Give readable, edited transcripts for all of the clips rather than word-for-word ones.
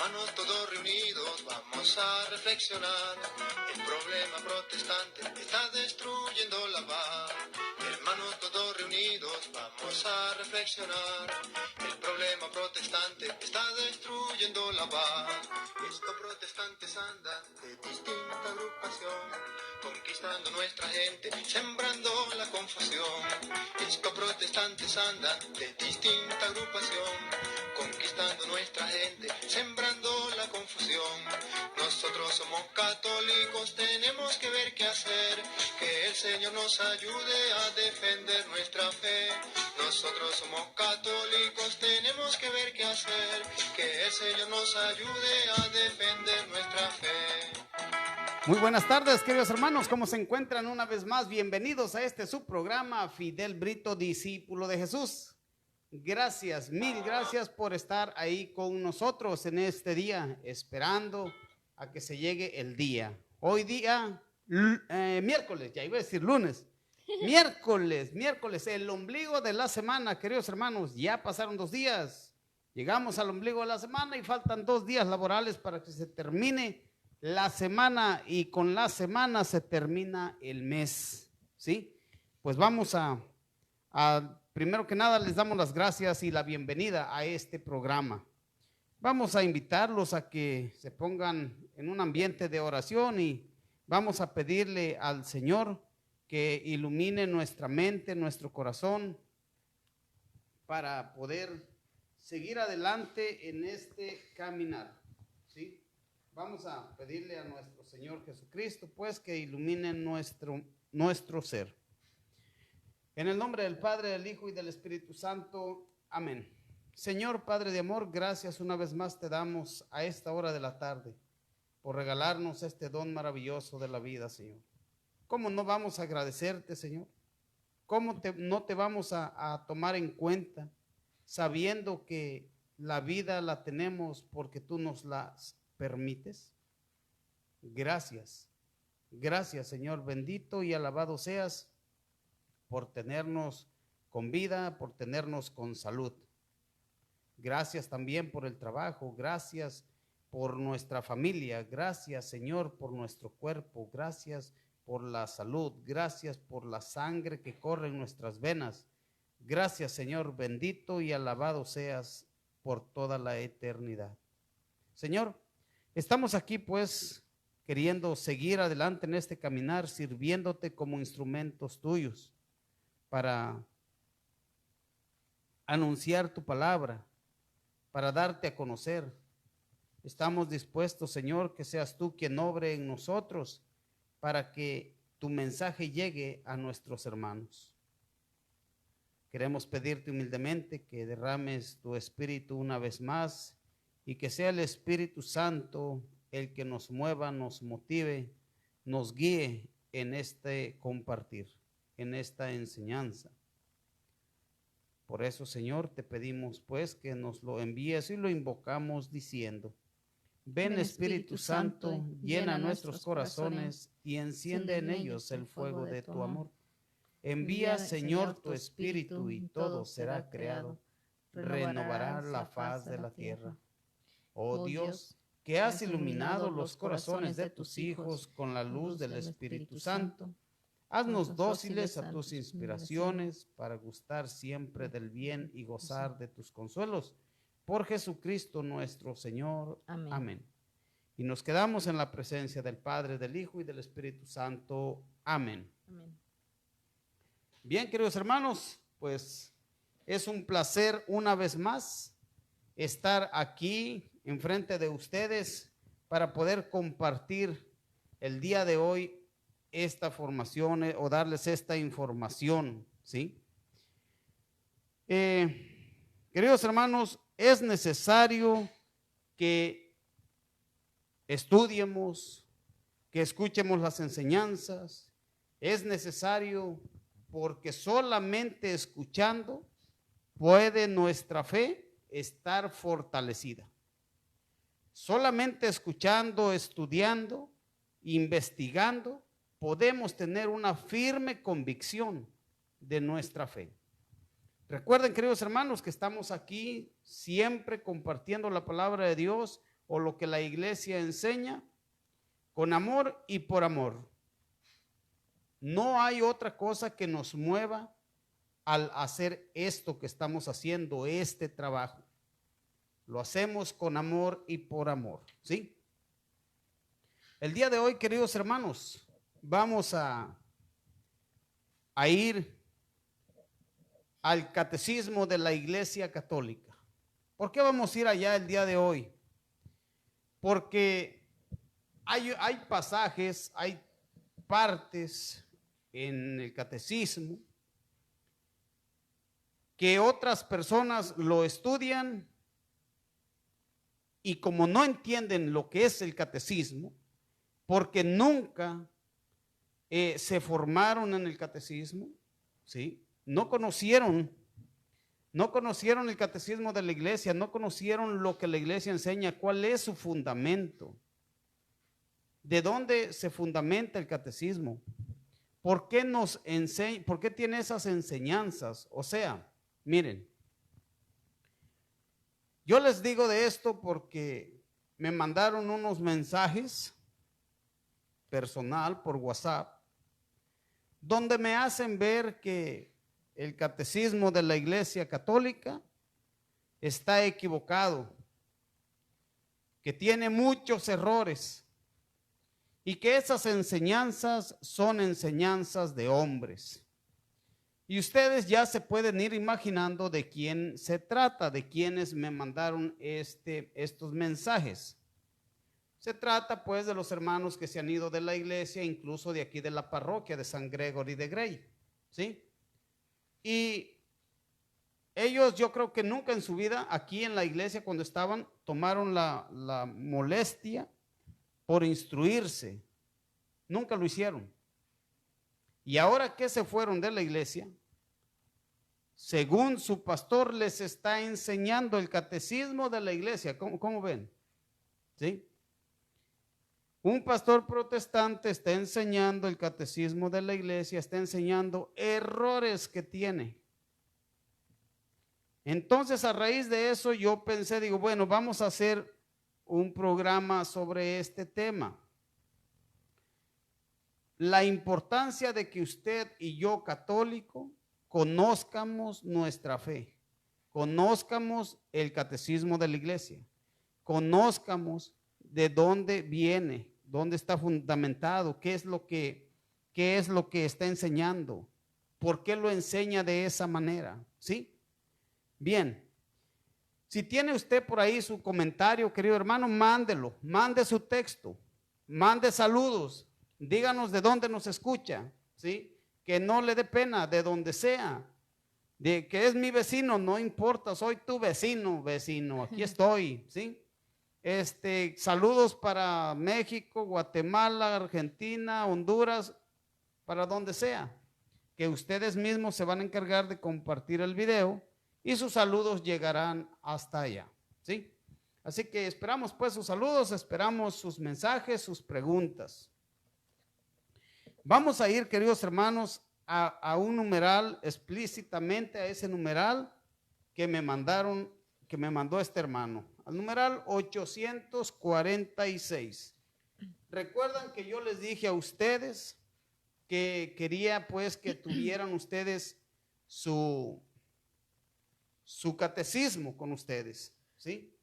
Hermanos todos reunidos, vamos a reflexionar. El problema protestante está destruyendo la paz. Hermanos todos reunidos, vamos a reflexionar. El problema protestante está destruyendo la paz. Estos protestantes andan de distinta agrupación, conquistando nuestra gente, sembrando la confusión. Estos protestantes andan de distinta agrupación, conquistando nuestra gente, sembrando la confusión. Nosotros somos católicos, tenemos que ver qué hacer, que el Señor nos ayude a defender nuestra fe. Nosotros somos católicos, tenemos que ver qué hacer, que el Señor nos ayude a defender nuestra fe. Muy buenas tardes, queridos hermanos, ¿cómo se encuentran una vez más? Bienvenidos a este subprograma Fidel Brito, discípulo de Jesús. Gracias, mil gracias por estar ahí con nosotros en este día, esperando a que se llegue el día. Hoy día, miércoles, ya iba a decir lunes. Miércoles, el ombligo de la semana, queridos hermanos, ya pasaron 2 días. Llegamos al ombligo de la semana y faltan 2 días laborales para que se termine la semana, y con la semana se termina el mes, ¿sí? Pues vamos a primero que nada les damos las gracias y la bienvenida a este programa. Vamos a invitarlos a que se pongan en un ambiente de oración y vamos a pedirle al Señor que ilumine nuestra mente, nuestro corazón, para poder seguir adelante en este caminar, ¿sí? Vamos a pedirle a nuestro Señor Jesucristo, pues, que ilumine nuestro ser. En el nombre del Padre, del Hijo y del Espíritu Santo. Amén. Señor Padre de amor, gracias una vez más te damos a esta hora de la tarde por regalarnos este don maravilloso de la vida, Señor. ¿Cómo no vamos a agradecerte, Señor? ¿Cómo no te vamos a tomar en cuenta, sabiendo que la vida la tenemos porque tú nos la permites? Gracias, Señor, bendito y alabado seas por tenernos con vida, por tenernos con salud. Gracias también por el trabajo, gracias por nuestra familia, gracias, Señor, por nuestro cuerpo, gracias por la salud, gracias por la sangre que corre en nuestras venas. Gracias, Señor, bendito y alabado seas por toda la eternidad. Señor, estamos aquí pues queriendo seguir adelante en este caminar, sirviéndote como instrumentos tuyos para anunciar tu palabra, para darte a conocer. Estamos dispuestos, Señor, que seas tú quien obre en nosotros para que tu mensaje llegue a nuestros hermanos. Queremos pedirte humildemente que derrames tu espíritu una vez más y que sea el Espíritu Santo el que nos mueva, nos motive, nos guíe en este compartir, en esta enseñanza. Por eso, Señor, te pedimos pues que nos lo envíes y lo invocamos diciendo: ven Espíritu Santo, llena nuestros corazones y enciende en ellos el fuego de tu amor. Envía, Señor, tu Espíritu y todo será creado, renovará la faz de la tierra. Oh Dios, que has iluminado los corazones de tus hijos con la luz del Espíritu Santo, haznos dóciles a tus inspiraciones para gustar siempre del bien y gozar de tus consuelos. Por Jesucristo nuestro Señor. Amén. Amén. Y nos quedamos en la presencia del Padre, del Hijo y del Espíritu Santo. Amén. Amén. Bien, queridos hermanos, pues es un placer una vez más estar aquí enfrente de ustedes para poder compartir el día de hoy esta formación o darles esta información, ¿sí? Queridos hermanos, es necesario que estudiemos, que escuchemos las enseñanzas. Es necesario porque solamente escuchando puede nuestra fe estar fortalecida. Solamente escuchando, estudiando, investigando, podemos tener una firme convicción de nuestra fe. Recuerden, queridos hermanos, que estamos aquí siempre compartiendo la palabra de Dios o lo que la iglesia enseña con amor y por amor. No hay otra cosa que nos mueva al hacer esto que estamos haciendo, este trabajo. Lo hacemos con amor y por amor, ¿sí? El día de hoy, queridos hermanos, vamos a ir al catecismo de la Iglesia Católica. ¿Por qué vamos a ir allá el día de hoy? Porque hay pasajes, hay partes en el catecismo que otras personas lo estudian y como no entienden lo que es el catecismo, porque nunca se formaron en el catecismo, ¿sí? No conocieron el catecismo de la iglesia, no conocieron lo que la iglesia enseña, cuál es su fundamento, de dónde se fundamenta el catecismo, por qué nos enseña, por qué tiene esas enseñanzas. O sea, miren, yo les digo de esto porque me mandaron unos mensajes personal por WhatsApp, donde me hacen ver que el catecismo de la Iglesia Católica está equivocado, que tiene muchos errores y que esas enseñanzas son enseñanzas de hombres. Y ustedes ya se pueden ir imaginando de quién se trata, de quienes me mandaron estos mensajes. Se trata pues de los hermanos que se han ido de la iglesia, incluso de aquí de la parroquia de San Gregory de Grey, ¿sí? Y ellos, yo creo que nunca en su vida aquí en la iglesia cuando estaban, tomaron la molestia por instruirse. Nunca lo hicieron. Y ahora que se fueron de la iglesia, según su pastor les está enseñando el catecismo de la iglesia. ¿Cómo ven? ¿Sí? Un pastor protestante está enseñando el catecismo de la iglesia, está enseñando errores que tiene. Entonces, a raíz de eso, yo pensé, digo, bueno, vamos a hacer un programa sobre este tema. La importancia de que usted y yo, católico, conozcamos nuestra fe, conozcamos el catecismo de la iglesia, conozcamos de dónde viene, dónde está fundamentado, qué es lo que está enseñando, por qué lo enseña de esa manera, ¿sí? Bien, si tiene usted por ahí su comentario, querido hermano, mándelo, mande su texto, mande saludos, díganos de dónde nos escucha, ¿sí? Que no le dé pena, de donde sea, de que es mi vecino, no importa, soy tu vecino, aquí estoy, ¿sí? Saludos para México, Guatemala, Argentina, Honduras, para donde sea, que ustedes mismos se van a encargar de compartir el video y sus saludos llegarán hasta allá, ¿sí? Así que esperamos pues sus saludos, esperamos sus mensajes, sus preguntas. Vamos a ir, queridos hermanos, a un numeral, explícitamente a ese numeral que me mandó este hermano, al numeral 846. Recuerdan que yo les dije a ustedes que quería pues que tuvieran ustedes su catecismo con ustedes, ¿sí?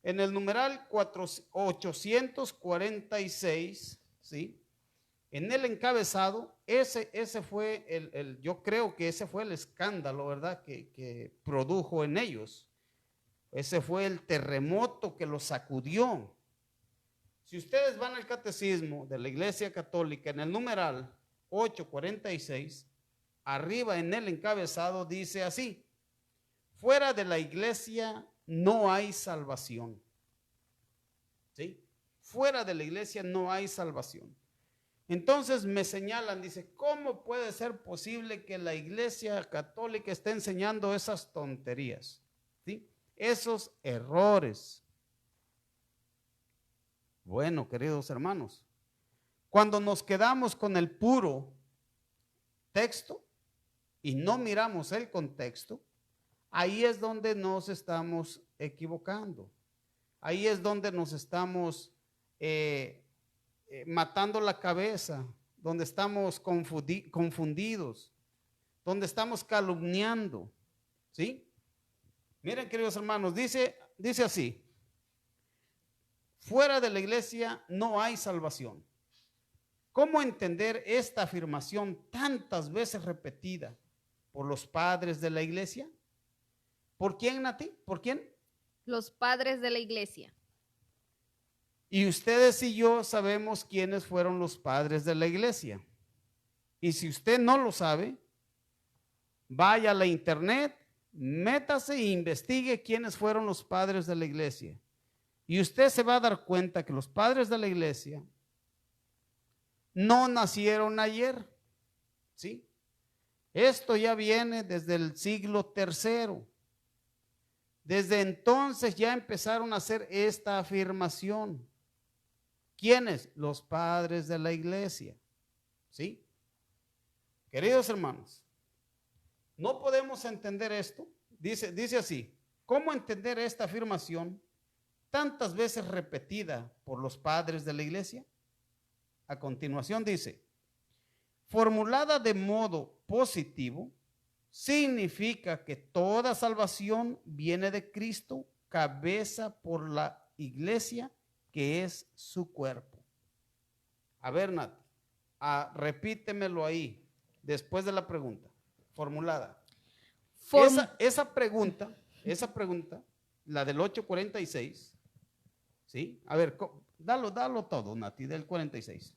En el numeral 846, ¿sí? En el encabezado, ese fue yo creo que ese fue el escándalo, ¿verdad? Que produjo en ellos. Ese fue el terremoto que los sacudió. Si ustedes van al catecismo de la Iglesia Católica, en el numeral 846, arriba en el encabezado dice así: fuera de la iglesia no hay salvación. ¿Sí? Fuera de la iglesia no hay salvación. Entonces me señalan, dice, ¿cómo puede ser posible que la Iglesia Católica esté enseñando esas tonterías? ¿Sí? Esos errores. Bueno, queridos hermanos, cuando nos quedamos con el puro texto y no miramos el contexto, ahí es donde nos estamos equivocando. ahí es donde nos estamos matando la cabeza, donde estamos confundidos, donde estamos calumniando, ¿sí? Miren, queridos hermanos, dice así: fuera de la iglesia no hay salvación. ¿Cómo entender esta afirmación tantas veces repetida por los padres de la iglesia? ¿Por quién, Nati? ¿Por quién? Los padres de la iglesia. Y ustedes y yo sabemos quiénes fueron los padres de la iglesia. Y si usted no lo sabe, vaya a la internet, métase e investigue quiénes fueron los padres de la iglesia. Y usted se va a dar cuenta que los padres de la iglesia no nacieron ayer, ¿sí? Esto ya viene desde el siglo III. Desde entonces ya empezaron a hacer esta afirmación. ¿Quiénes? Los padres de la iglesia, ¿sí? Queridos hermanos, no podemos entender esto. Dice así: ¿cómo entender esta afirmación tantas veces repetida por los padres de la iglesia? A continuación dice: formulada de modo positivo, significa que toda salvación viene de Cristo, cabeza por la iglesia, que es su cuerpo. A ver, Nat, repítemelo ahí, después de la pregunta formulada. Esa pregunta, la del 8:46, ¿sí? A ver, dalo todo, Nati, del 46.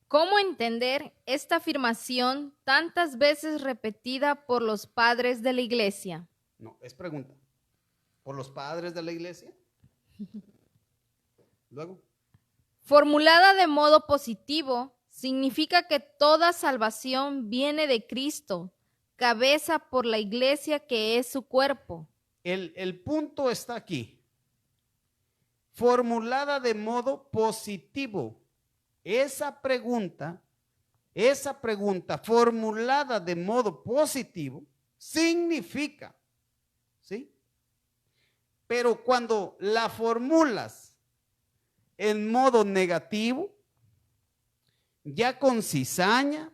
¿Cómo entender esta afirmación tantas veces repetida por los padres de la iglesia? No, es pregunta. ¿Por los padres de la iglesia? Luego. Formulada de modo positivo, significa que toda salvación viene de Cristo, cabeza por la iglesia, que es su cuerpo. El punto está aquí. Formulada de modo positivo. Esa pregunta formulada de modo positivo significa, ¿sí? Pero cuando la formulas en modo negativo, ya con cizaña,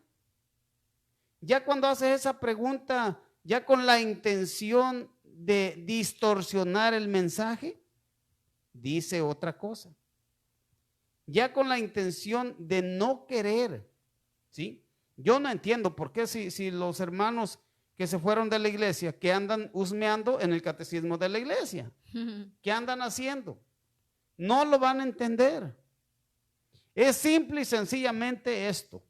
ya cuando haces esa pregunta, ya con la intención de distorsionar el mensaje, dice otra cosa. Ya con la intención de no querer, ¿sí? Yo no entiendo por qué si los hermanos que se fueron de la iglesia, que andan husmeando en el catecismo de la iglesia, ¿qué andan haciendo? No lo van a entender. Es simple y sencillamente esto.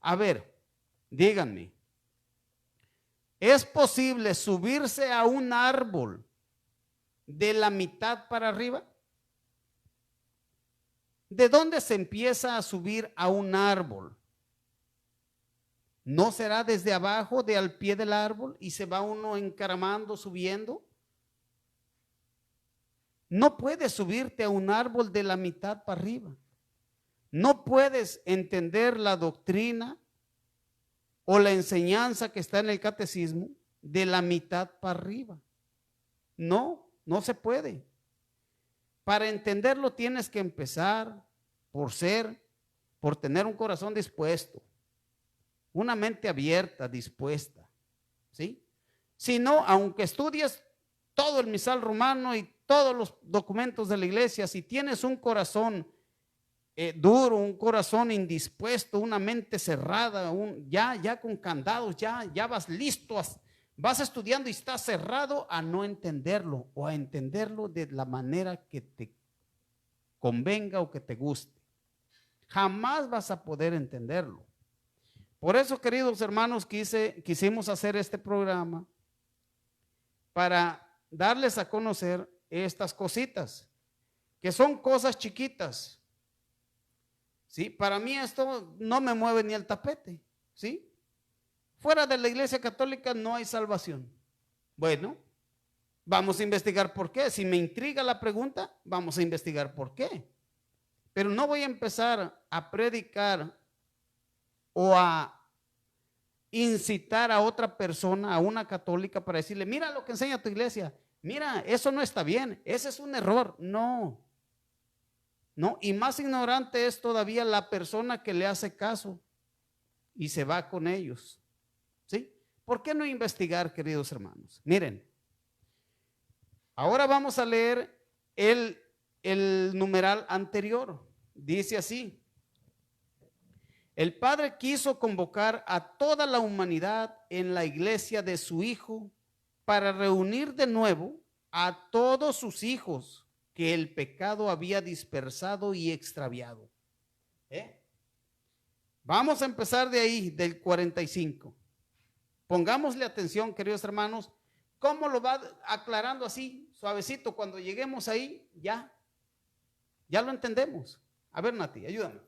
A ver, díganme, ¿es posible subirse a un árbol de la mitad para arriba? ¿De dónde se empieza a subir a un árbol? ¿No será desde abajo, de al pie del árbol, y se va uno encaramando, subiendo? No puedes subirte a un árbol de la mitad para arriba. No puedes entender la doctrina o la enseñanza que está en el catecismo de la mitad para arriba. No se puede. Para entenderlo tienes que empezar por tener un corazón dispuesto, una mente abierta, dispuesta, ¿sí? Si no, aunque estudies todo el misal romano y todos los documentos de la iglesia, si tienes un corazón duro, un corazón indispuesto, una mente cerrada, ya con candados, ya vas listo, vas estudiando y estás cerrado a no entenderlo o a entenderlo de la manera que te convenga o que te guste. Jamás vas a poder entenderlo. Por eso, queridos hermanos, quisimos hacer este programa para darles a conocer estas cositas, que son cosas chiquitas. ¿Sí? Para mí esto no me mueve ni el tapete, ¿sí? Fuera de la iglesia católica no hay salvación. Bueno, vamos a investigar por qué. Si me intriga la pregunta, vamos a investigar por qué. Pero no voy a empezar a predicar o a incitar a otra persona, a una católica, para decirle: mira lo que enseña tu iglesia, mira, eso no está bien, ese es un error. No, no, y más ignorante es todavía la persona que le hace caso y se va con ellos. ¿Sí? ¿Por qué no investigar, queridos hermanos? Miren, ahora vamos a leer el numeral anterior. Dice así: el Padre quiso convocar a toda la humanidad en la iglesia de su Hijo para reunir de nuevo a todos sus hijos que el pecado había dispersado y extraviado. Vamos a empezar de ahí, del 45. Pongámosle atención, queridos hermanos, cómo lo va aclarando así, suavecito. Cuando lleguemos ahí, ya lo entendemos. A ver, Nati, ayúdame.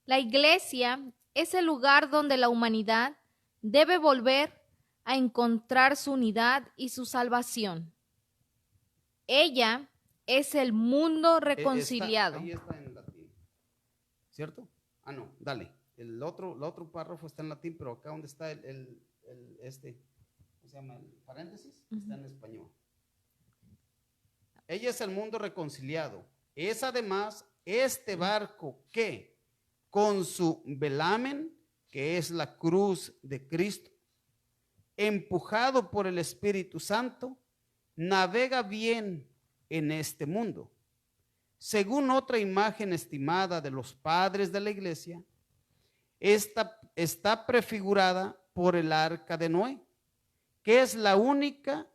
La iglesia es el lugar donde la humanidad debe volver a encontrar su unidad y su salvación. Ella es el mundo reconciliado. Ahí está en latín, ¿cierto? Ah, no, dale. El otro párrafo está en latín, pero acá donde está ¿cómo se llama? El paréntesis, está en español. Ella es el mundo reconciliado. Es además este barco que, con su velamen, que es la cruz de Cristo, empujado por el Espíritu Santo, navega bien en este mundo. Según otra imagen estimada de los padres de la iglesia, esta está prefigurada por el arca de Noé, que es la única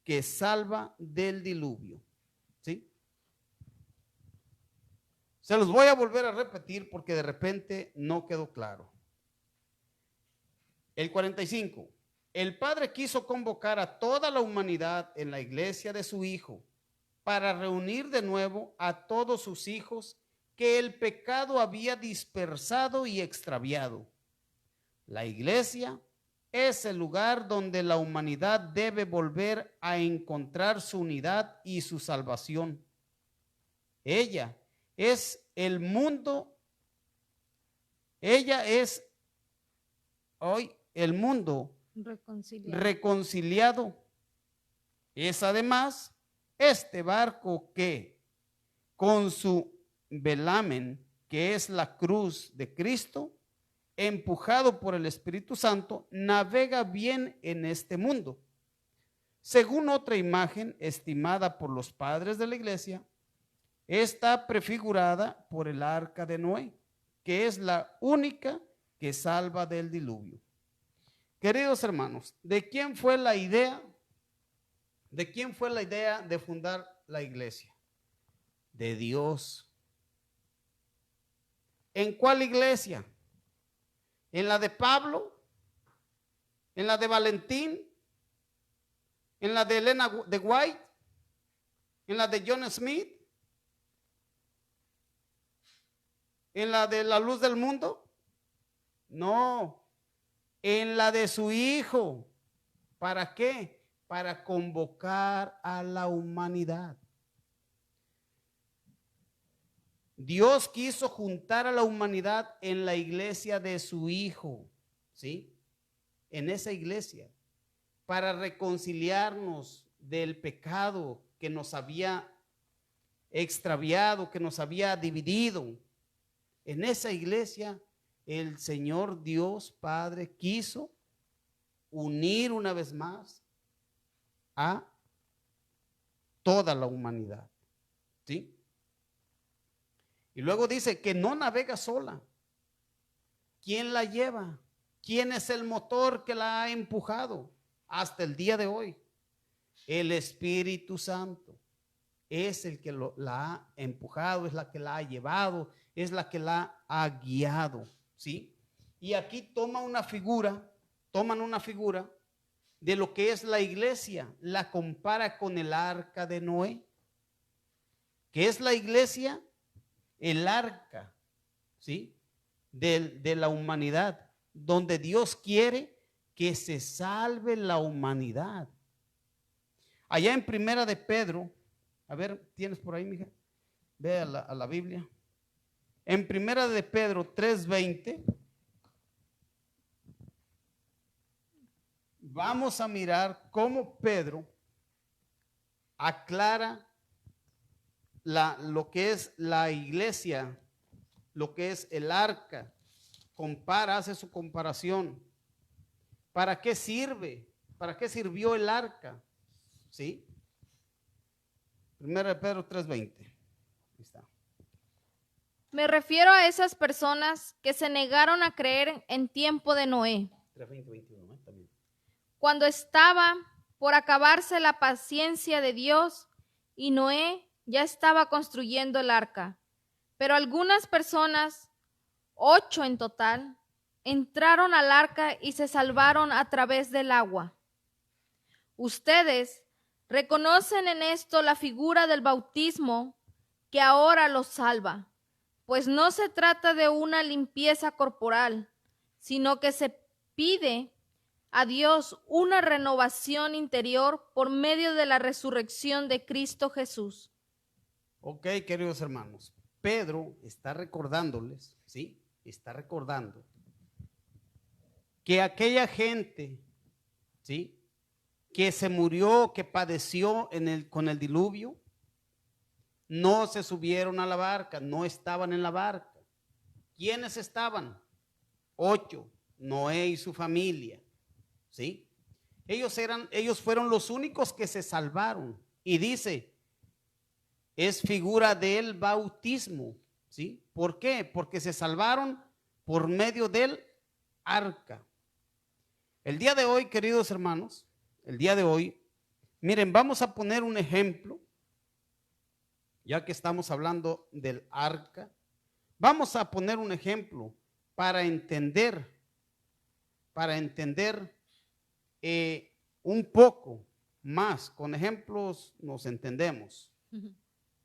que salva del diluvio. ¿Sí? Se los voy a volver a repetir porque de repente no quedó claro. El 45. El Padre quiso convocar a toda la humanidad en la iglesia de su Hijo para reunir de nuevo a todos sus hijos que el pecado había dispersado y extraviado. La iglesia es el lugar donde la humanidad debe volver a encontrar su unidad y su salvación. Ella es el mundo, ella es hoy el mundo reconciliado. Es además este barco que, con su velamen, que es la cruz de Cristo, empujado por el Espíritu Santo, navega bien en este mundo. Según otra imagen estimada por los padres de la iglesia, está prefigurada por el arca de Noé, que es la única que salva del diluvio. Queridos hermanos, ¿de quién fue la idea? ¿De quién fue la idea de fundar la iglesia? De Dios. ¿En cuál iglesia? ¿En la de Pablo? ¿En la de Valentín? ¿En la de Elena de White? ¿En la de John Smith? ¿En la de la luz del mundo? No, en la de su Hijo. ¿Para qué? Para convocar a la humanidad. Dios quiso juntar a la humanidad en la iglesia de su Hijo, ¿sí? En esa iglesia, para reconciliarnos del pecado que nos había extraviado, que nos había dividido. En esa iglesia, el Señor Dios Padre quiso unir una vez más a toda la humanidad, ¿sí? Y luego dice que no navega sola. ¿Quién la lleva? ¿Quién es el motor que la ha empujado hasta el día de hoy? El Espíritu Santo es el que la ha empujado, es la que la ha llevado, es la que la ha guiado, ¿sí? Y aquí toman una figura de lo que es la iglesia, la compara con el arca de Noé. ¿Qué es la iglesia? El arca, ¿sí? De la humanidad, donde Dios quiere que se salve la humanidad. Allá en Primera de Pedro, a ver, ¿tienes por ahí, mija? Ve a la Biblia. En Primera de Pedro 3:20, vamos a mirar cómo Pedro aclara lo que es la iglesia, lo que es el arca, hace su comparación. ¿Para qué sirve? ¿Para qué sirvió el arca? ¿Sí? 1 Pedro 3:20. Ahí está. Me refiero a esas personas que se negaron a creer en tiempo de Noé, 3:20-21, también. cuando estaba por acabarse la paciencia de Dios y Noé ya estaba construyendo el arca. Pero algunas personas, 8 en total, entraron al arca y se salvaron a través del agua. Ustedes reconocen en esto la figura del bautismo que ahora los salva, pues no se trata de una limpieza corporal, sino que se pide a Dios una renovación interior por medio de la resurrección de Cristo Jesús. Ok, queridos hermanos, Pedro está recordándoles, ¿sí? Está recordando que aquella gente, ¿sí?, que se murió, que padeció con el diluvio, no se subieron a la barca, no estaban en la barca. ¿Quiénes estaban? 8, Noé y su familia, ¿sí? Ellos fueron los únicos que se salvaron. Y dice, es figura del bautismo, ¿sí? ¿Por qué? Porque se salvaron por medio del arca. El día de hoy, queridos hermanos, el día de hoy, miren, vamos a poner un ejemplo, ya que estamos hablando del arca. Vamos a poner un ejemplo para entender un poco más. Con ejemplos nos entendemos,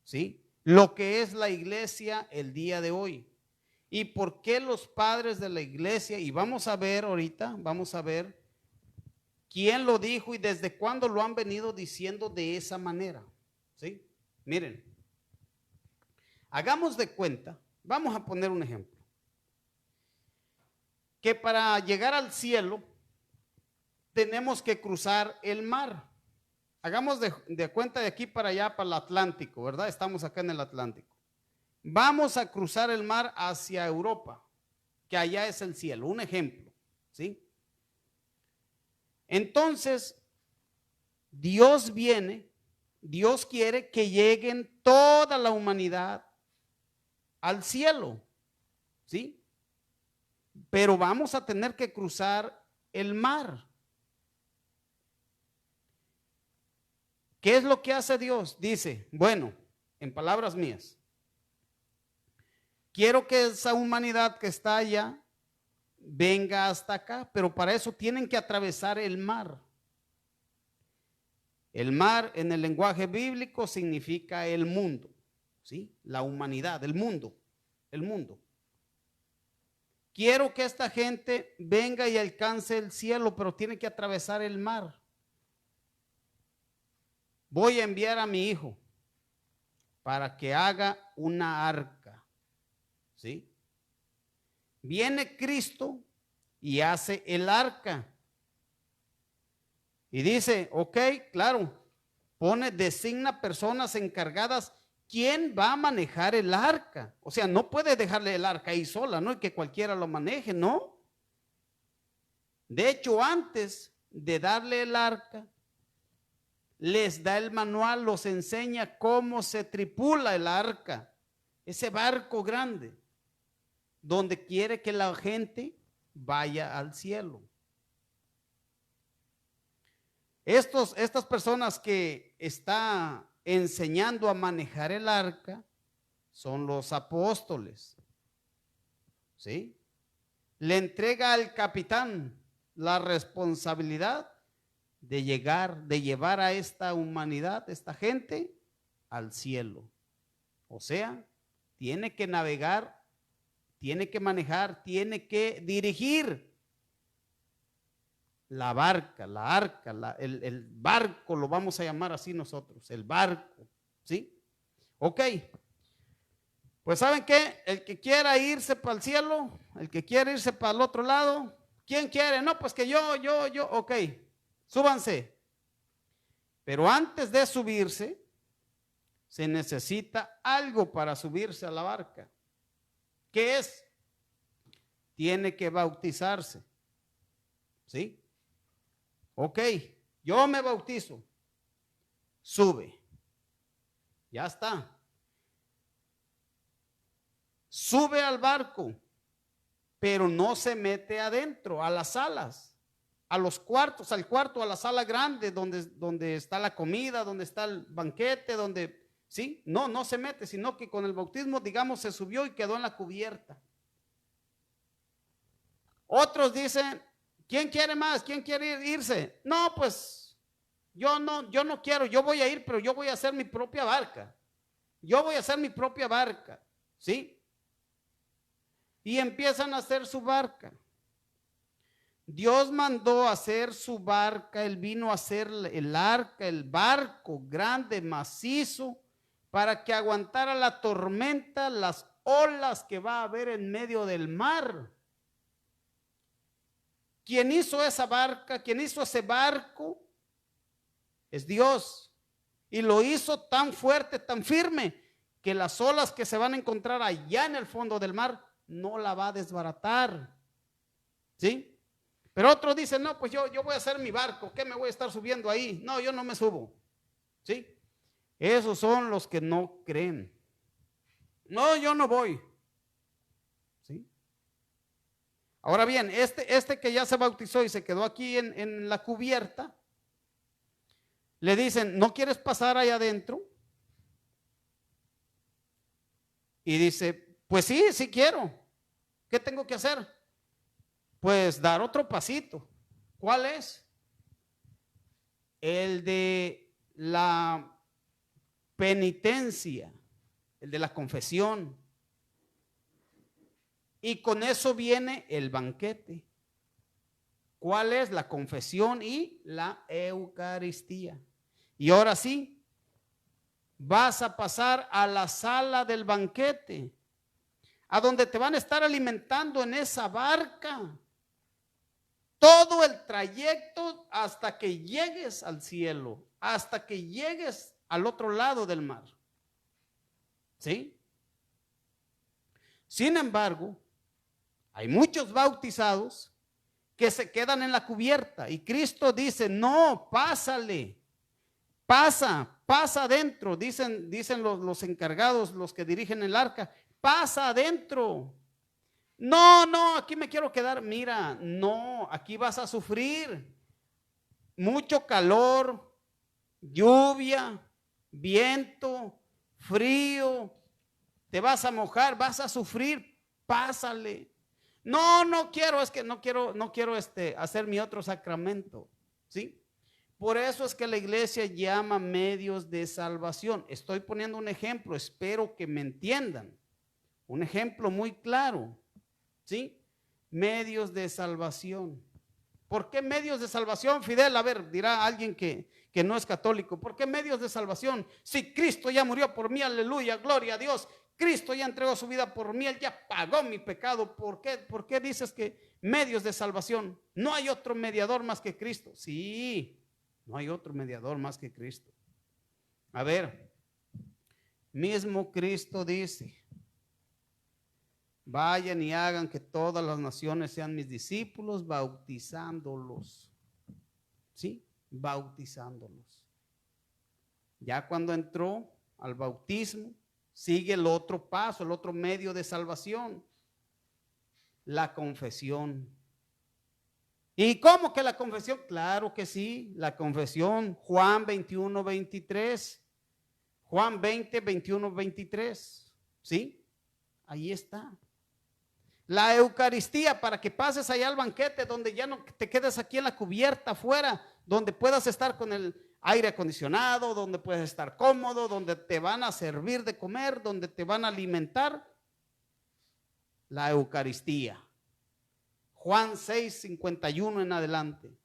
¿sí? Lo que es la iglesia el día de hoy. ¿Y por qué los padres de la iglesia? Y vamos a ver ahorita, vamos a ver quién lo dijo y desde cuándo lo han venido diciendo de esa manera, ¿sí? Miren, hagamos de cuenta, vamos a poner un ejemplo, que para llegar al cielo tenemos que cruzar el mar. Hagamos de cuenta de aquí para allá, para el Atlántico, ¿verdad? Estamos acá en el Atlántico. Vamos a cruzar el mar hacia Europa, que allá es el cielo, un ejemplo, ¿sí? Entonces, Dios quiere que lleguen toda la humanidad al cielo, ¿sí? Pero vamos a tener que cruzar el mar. ¿Qué es lo que hace Dios? Dice, bueno, en palabras mías, quiero que esa humanidad que está allá venga hasta acá, pero para eso tienen que atravesar el mar. El mar en el lenguaje bíblico significa el mundo, ¿sí? La humanidad, el mundo. Quiero que esta gente venga y alcance el cielo, pero tiene que atravesar el mar. Voy a enviar a mi hijo para que haga una arca, ¿sí? Viene Cristo y hace el arca. Y dice, ok, claro, designa personas encargadas. ¿Quién va a manejar el arca? O sea, no puede dejarle el arca ahí sola, ¿no? Y que cualquiera lo maneje, ¿no? De hecho, antes de darle el arca, les da el manual, los enseña cómo se tripula el arca, ese barco grande, donde quiere que la gente vaya al cielo. Estas personas que está enseñando a manejar el arca son los apóstoles, ¿sí? Le entrega al capitán la responsabilidad de llevar a esta humanidad, esta gente, al cielo. O sea, tiene que navegar, tiene que manejar, tiene que dirigir la barca, la arca, el barco, lo vamos a llamar así nosotros, el barco, ¿sí? Ok, pues ¿saben qué? El que quiera irse para el cielo, el que quiera irse para el otro lado, ¿quién quiere? No, pues que yo, ok, súbanse. Pero antes de subirse, se necesita algo para subirse a la barca. ¿Qué es? Tiene que bautizarse. ¿Sí? Ok, yo me bautizo. Sube. Ya está. Sube al barco, pero no se mete adentro, a las salas, a los cuartos, al cuarto, a la sala grande, donde está la comida, donde está el banquete, donde, ¿sí? No se mete, sino que con el bautismo, digamos, se subió y quedó en la cubierta. Otros dicen, ¿quién quiere más? ¿Quién quiere irse? No, pues yo no quiero, yo voy a ir, pero yo voy a hacer mi propia barca. Yo voy a hacer mi propia barca, ¿sí? Y empiezan a hacer su barca. Dios mandó a hacer su barca, Él vino a hacer el arca, el barco grande, macizo, para que aguantara la tormenta, las olas que va a haber en medio del mar. Quien hizo esa barca, quien hizo ese barco, es Dios. Y lo hizo tan fuerte, tan firme, que las olas que se van a encontrar allá en el fondo del mar no la va a desbaratar. ¿Sí? Pero otros dicen, no, pues yo voy a hacer mi barco, ¿qué me voy a estar subiendo ahí? No, yo no me subo. ¿Sí? Esos son los que no creen. No, yo no voy. ¿Sí? Ahora bien, este que ya se bautizó y se quedó aquí en la cubierta, le dicen, ¿no quieres pasar allá adentro? Y dice, pues sí quiero. ¿Qué tengo que hacer? Pues dar otro pasito. ¿Cuál es? El de la penitencia, el de la confesión. Y con eso viene el banquete. ¿Cuál es? La confesión y la Eucaristía. Y ahora sí, vas a pasar a la sala del banquete, a donde te van a estar alimentando en esa barca todo el trayecto hasta que llegues al cielo, hasta que llegues al otro lado del mar. ¿Sí? Sin embargo, hay muchos bautizados que se quedan en la cubierta y Cristo dice, no, pásale, pasa adentro, dicen los encargados, los que dirigen el arca, pasa adentro. No, aquí me quiero quedar. Mira, no, aquí vas a sufrir mucho calor, lluvia, viento, frío, te vas a mojar, vas a sufrir, pásale. No quiero, es que no quiero hacer mi otro sacramento, ¿sí? Por eso es que la iglesia llama medios de salvación. Estoy poniendo un ejemplo, espero que me entiendan. Un ejemplo muy claro, ¿sí? Medios de salvación. ¿Por qué medios de salvación, Fidel? A ver, dirá alguien que no es católico. ¿Por qué medios de salvación? Si Cristo ya murió por mí, aleluya, gloria a Dios. Cristo ya entregó su vida por mí, Él ya pagó mi pecado. ¿Por qué dices que medios de salvación? No hay otro mediador más que Cristo. Sí, no hay otro mediador más que Cristo. A ver, mismo Cristo dice, vayan y hagan que todas las naciones sean mis discípulos, bautizándolos. ¿Sí? Bautizándolos. Ya cuando entró al bautismo, sigue el otro paso, el otro medio de salvación, la confesión. ¿Y cómo que la confesión? Claro que sí, la confesión, Juan 21, 23, Juan 20, 21, 23, ¿sí? Ahí está. La Eucaristía, para que pases allá al banquete, donde ya no te quedes aquí en la cubierta afuera, donde puedas estar con el aire acondicionado, donde puedes estar cómodo, donde te van a servir de comer, donde te van a alimentar. La Eucaristía. Juan 6, 51 en adelante.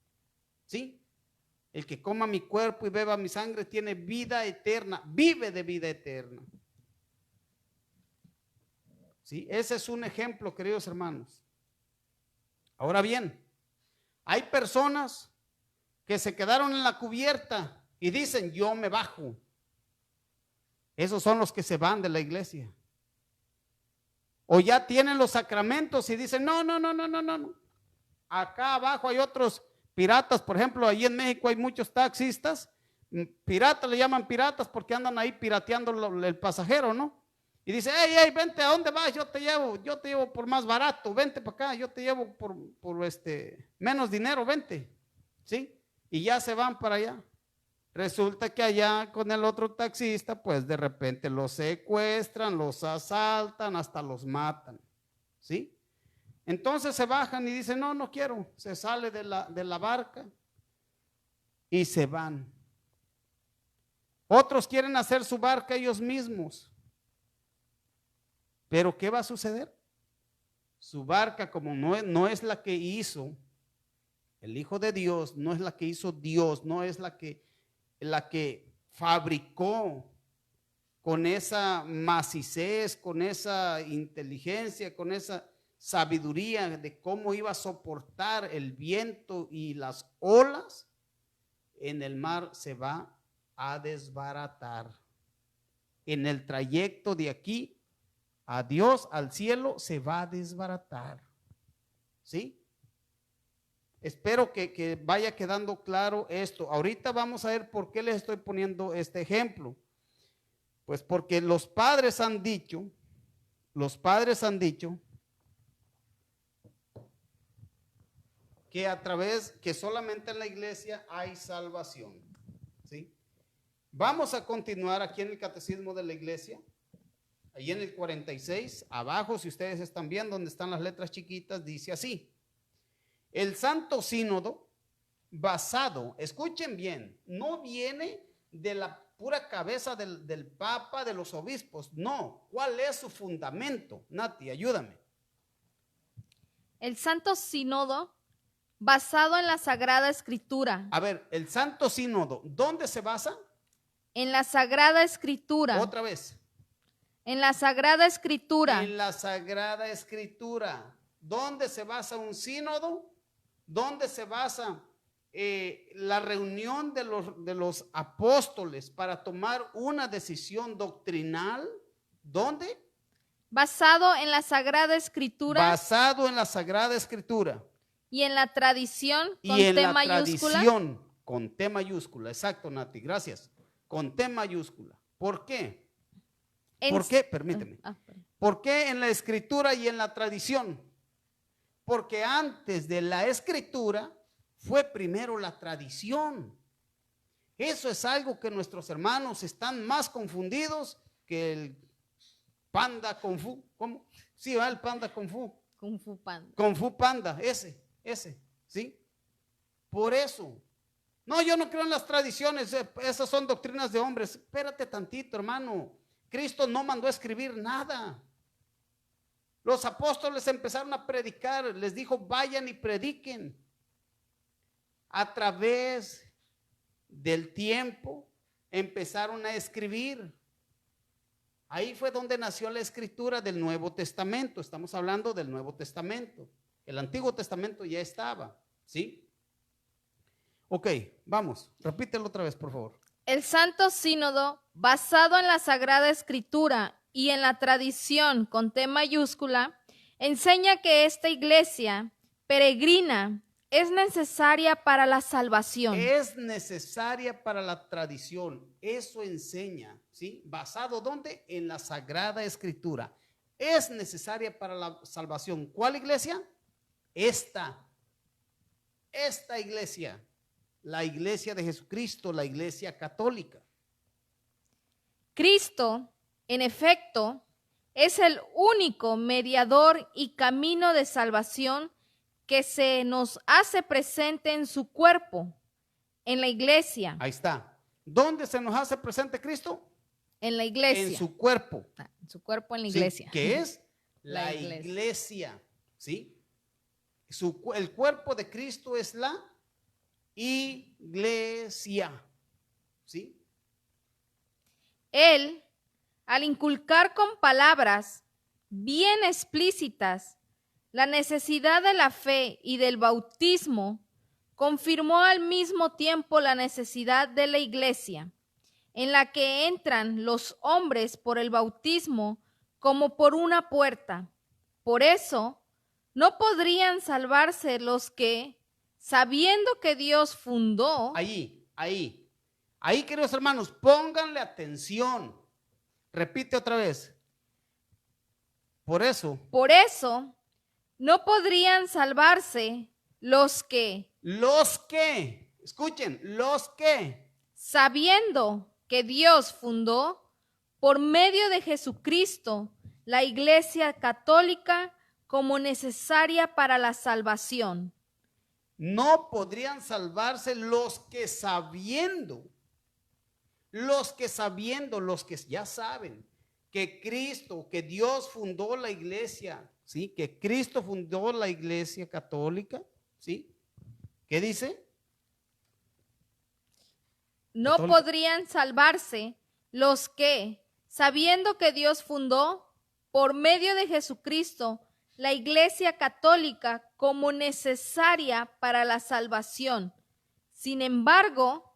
¿Sí? El que coma mi cuerpo y beba mi sangre tiene vida eterna, vive de vida eterna. ¿Sí? Ese es un ejemplo, queridos hermanos. Ahora bien, hay personas que se quedaron en la cubierta y dicen, yo me bajo. Esos son los que se van de la iglesia. O ya tienen los sacramentos y dicen, no. Acá abajo hay otros piratas, por ejemplo, ahí en México hay muchos taxistas, piratas, le llaman piratas porque andan ahí pirateando el pasajero, ¿no? Y dice, hey, vente, ¿a dónde vas? Yo te llevo por más barato, vente para acá, yo te llevo por menos dinero, vente, ¿sí? Y ya se van para allá. Resulta que allá con el otro taxista, pues de repente los secuestran, los asaltan, hasta los matan, ¿sí? Entonces se bajan y dicen, no quiero, se sale de la barca y se van. Otros quieren hacer su barca ellos mismos. Pero ¿qué va a suceder? Su barca, como no es la que hizo el Hijo de Dios, no es la que hizo Dios, no es la que fabricó con esa macicez, con esa inteligencia, con esa sabiduría de cómo iba a soportar el viento y las olas, en el mar se va a desbaratar. En el trayecto de aquí a Dios, al cielo, se va a desbaratar. ¿Sí? Espero que vaya quedando claro esto. Ahorita vamos a ver por qué les estoy poniendo este ejemplo. Pues porque los padres han dicho que solamente en la iglesia hay salvación. ¿Sí? Vamos a continuar aquí en el Catecismo de la Iglesia. Ahí en el 46, abajo, si ustedes están viendo donde están las letras chiquitas, dice así: el Santo Sínodo, basado, escuchen bien, no viene de la pura cabeza del Papa, de los obispos, no. ¿Cuál es su fundamento? Nati, ayúdame. El Santo Sínodo, basado en la Sagrada Escritura. A ver, el Santo Sínodo, ¿dónde se basa? En la Sagrada Escritura. Otra vez. En la Sagrada Escritura. En la Sagrada Escritura. ¿Dónde se basa un sínodo? ¿Dónde se basa la reunión de los apóstoles para tomar una decisión doctrinal? ¿Dónde? Basado en la Sagrada Escritura. Basado en la Sagrada Escritura. Y en la tradición con y en T la mayúscula. Tradición con T mayúscula. Exacto, Nati, gracias. Con T mayúscula. ¿Por qué? ¿Por qué? Permíteme. ¿Por qué en la Escritura y en la tradición? Porque antes de la Escritura fue primero la tradición. Eso es algo que nuestros hermanos están más confundidos que el panda Kung Fu. ¿Cómo? Sí, va el panda Kung Fu. Kung Fu Panda. Kung Fu Panda, ese, ¿sí? Por eso. No, yo no creo en las tradiciones, esas son doctrinas de hombres. Espérate tantito, hermano. Cristo no mandó a escribir nada. Los apóstoles empezaron a predicar, les dijo, vayan y prediquen. A través del tiempo empezaron a escribir. Ahí fue donde nació la escritura del Nuevo Testamento. Estamos hablando del Nuevo Testamento. El Antiguo Testamento ya estaba, ¿sí? Ok, vamos, repítelo otra vez, por favor. El Santo Sínodo, basado en la Sagrada Escritura y en la tradición con T mayúscula, enseña que esta iglesia peregrina es necesaria para la salvación. Es necesaria para la tradición, eso enseña, ¿sí? ¿Basado dónde? En la Sagrada Escritura. Es necesaria para la salvación. ¿Cuál iglesia? Esta iglesia. La iglesia de Jesucristo, la iglesia católica. Cristo, en efecto, es el único mediador y camino de salvación que se nos hace presente en su cuerpo, en la iglesia. Ahí está. ¿Dónde se nos hace presente Cristo? En la iglesia. En su cuerpo. En su cuerpo, en la iglesia. Sí, ¿qué es? La iglesia. ¿Sí? El cuerpo de Cristo es la iglesia. ¿Sí? Él, al inculcar con palabras bien explícitas la necesidad de la fe y del bautismo, confirmó al mismo tiempo la necesidad de la iglesia, en la que entran los hombres por el bautismo como por una puerta. Por eso, no podrían salvarse los que, sabiendo que Dios fundó. Ahí, queridos hermanos, pónganle atención. Repite otra vez. Por eso, no podrían salvarse los que, escuchen, los que, sabiendo que Dios fundó, por medio de Jesucristo, la Iglesia Católica como necesaria para la salvación. no podrían salvarse los que ya saben que Cristo, que Dios fundó la iglesia, ¿sí? Que Cristo fundó la iglesia católica, ¿sí? ¿Qué dice? No podrían salvarse los que, sabiendo que Dios fundó, por medio de Jesucristo, la Iglesia Católica como necesaria para la salvación. Sin embargo,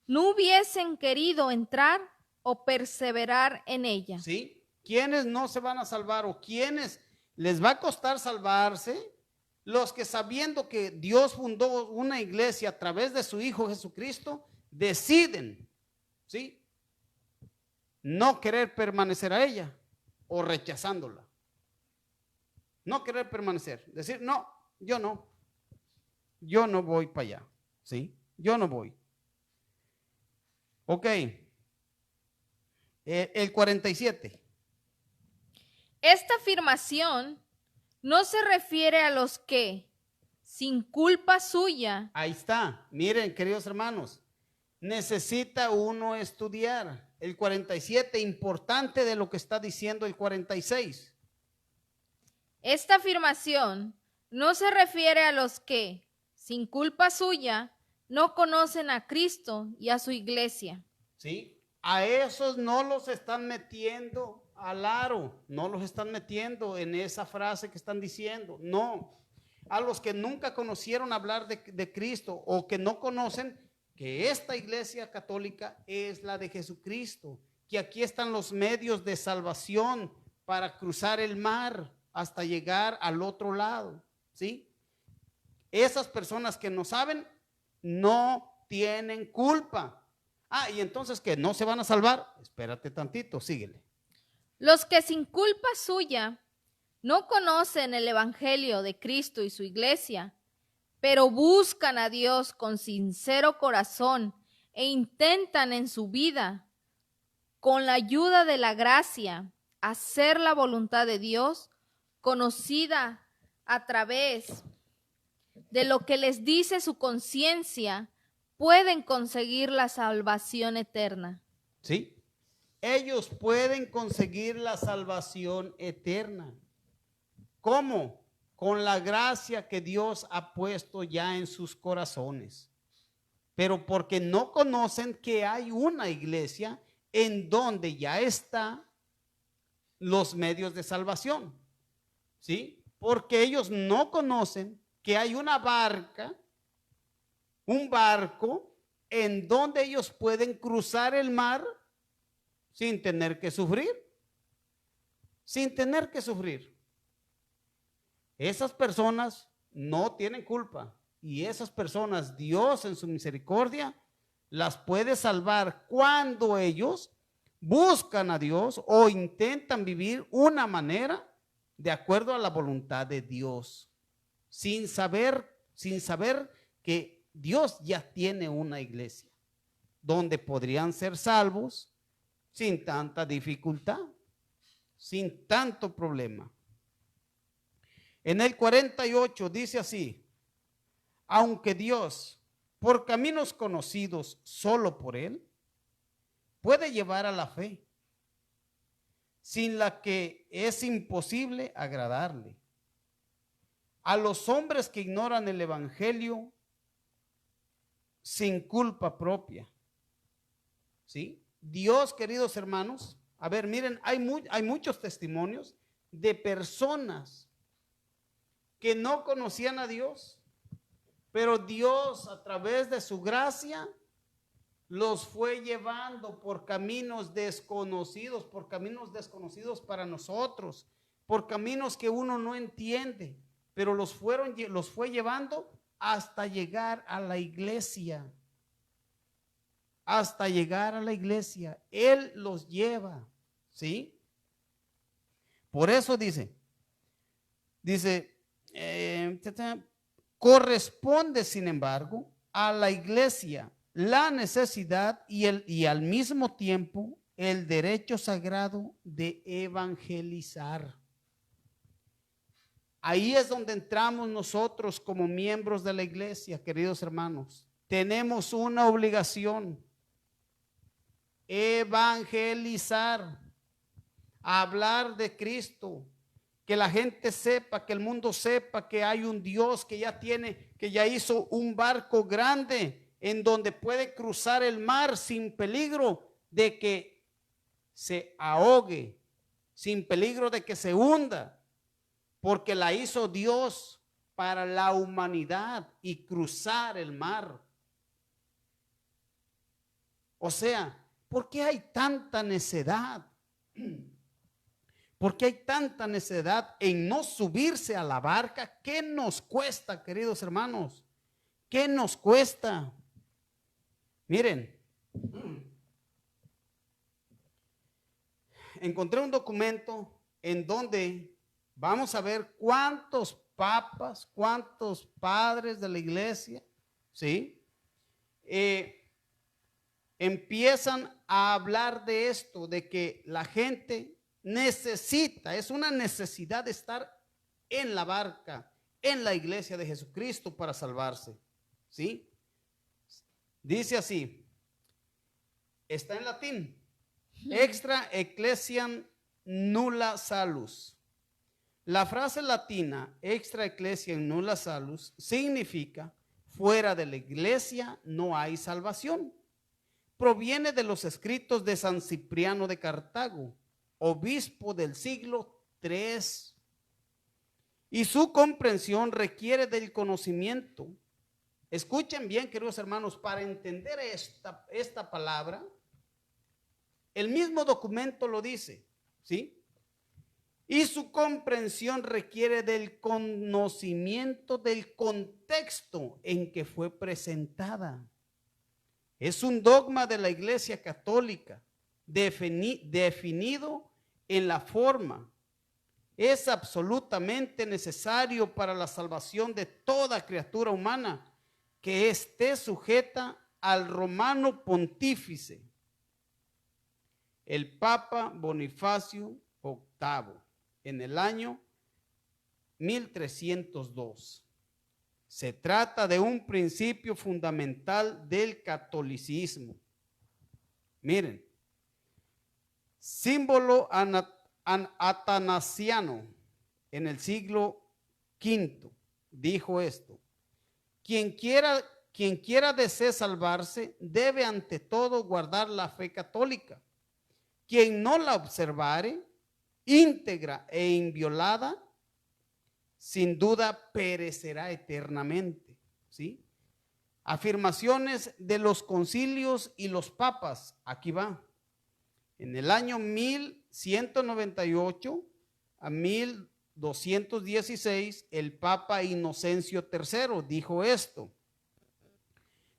no hubiesen querido entrar o perseverar en ella. ¿Sí? ¿Quiénes no se van a salvar o quiénes les va a costar salvarse? Los que sabiendo que Dios fundó una iglesia a través de su Hijo Jesucristo, deciden, ¿sí? No querer permanecer a ella o rechazándola. No querer permanecer, decir, no voy para allá, ¿sí? Yo no voy. Ok, el 47. Esta afirmación no se refiere a los que, sin culpa suya. Ahí está, miren, queridos hermanos, necesita uno estudiar. El 47, importante de lo que está diciendo el 46. Esta afirmación no se refiere a los que, sin culpa suya, no conocen a Cristo y a su iglesia. ¿Sí? A esos no los están metiendo al aro, no los están metiendo en esa frase que están diciendo, no. A los que nunca conocieron hablar de Cristo o que no conocen que esta iglesia católica es la de Jesucristo, que aquí están los medios de salvación para cruzar el mar hasta llegar al otro lado, ¿sí? Esas personas que no saben no tienen culpa. Y entonces, ¿qué? ¿No se van a salvar? Espérate tantito, síguele. Los que sin culpa suya no conocen el evangelio de Cristo y su iglesia, pero buscan a Dios con sincero corazón e intentan en su vida, con la ayuda de la gracia, hacer la voluntad de Dios, conocida a través de lo que les dice su conciencia, pueden conseguir la salvación eterna. ¿Sí? Ellos pueden conseguir la salvación eterna. ¿Cómo? Con la gracia que Dios ha puesto ya en sus corazones. Pero porque no conocen que hay una iglesia en donde ya están los medios de salvación. ¿Sí? Porque ellos no conocen que hay una barca, un barco en donde ellos pueden cruzar el mar sin tener que sufrir. Sin tener que sufrir. Esas personas no tienen culpa y esas personas Dios en su misericordia las puede salvar cuando ellos buscan a Dios o intentan vivir una manera de acuerdo a la voluntad de Dios, sin saber que Dios ya tiene una iglesia donde podrían ser salvos sin tanta dificultad, sin tanto problema. En el 48 dice así: aunque Dios, por caminos conocidos solo por Él, puede llevar a la fe, sin la que es imposible agradarle. A los hombres que ignoran el evangelio sin culpa propia. ¿Sí? Dios, queridos hermanos, a ver, miren, hay muchos testimonios de personas que no conocían a Dios, Pero Dios, a través de su gracia, los fue llevando por caminos desconocidos para nosotros, por caminos que uno no entiende, pero los fue llevando hasta llegar a la iglesia. Hasta llegar a la iglesia. Él los lleva, ¿sí? Por eso dice, corresponde, sin embargo, a la iglesia la necesidad y al mismo tiempo el derecho sagrado de evangelizar. Ahí es donde entramos nosotros como miembros de la iglesia, queridos hermanos. Tenemos una obligación: evangelizar, hablar de Cristo, que la gente sepa, que el mundo sepa que hay un Dios que ya hizo un barco grande en donde puede cruzar el mar sin peligro de que se ahogue, sin peligro de que se hunda, porque la hizo Dios para la humanidad y cruzar el mar. O sea, ¿por qué hay tanta necedad? ¿Por qué hay tanta necedad en no subirse a la barca? ¿Qué nos cuesta, queridos hermanos? ¿Qué nos cuesta? Miren, encontré un documento en donde vamos a ver cuántos papas, cuántos padres de la iglesia, ¿sí? Empiezan a hablar de esto, de que la gente necesita, es una necesidad de estar en la barca, en la iglesia de Jesucristo para salvarse, ¿sí? Dice así, está en latín: extra ecclesiam nulla salus. La frase latina extra ecclesiam nulla salus significa fuera de la iglesia no hay salvación. Proviene de los escritos de San Cipriano de Cartago, obispo del siglo III, y su comprensión requiere del conocimiento. Escuchen bien, queridos hermanos, para entender esta palabra, el mismo documento lo dice, ¿sí? Y su comprensión requiere del conocimiento del contexto en que fue presentada. Es un dogma de la Iglesia Católica, definido en la forma. Es absolutamente necesario para la salvación de toda criatura humana que esté sujeta al romano pontífice, el Papa Bonifacio VIII, en el año 1302. Se trata de un principio fundamental del catolicismo. Miren, símbolo atanasiano en el siglo V dijo esto: quien quiera desee salvarse debe ante todo guardar la fe católica. Quien no la observare íntegra e inviolada, sin duda perecerá eternamente, ¿sí? Afirmaciones de los concilios y los papas, aquí va. En el año 1198 a 1216, el Papa Inocencio III dijo esto: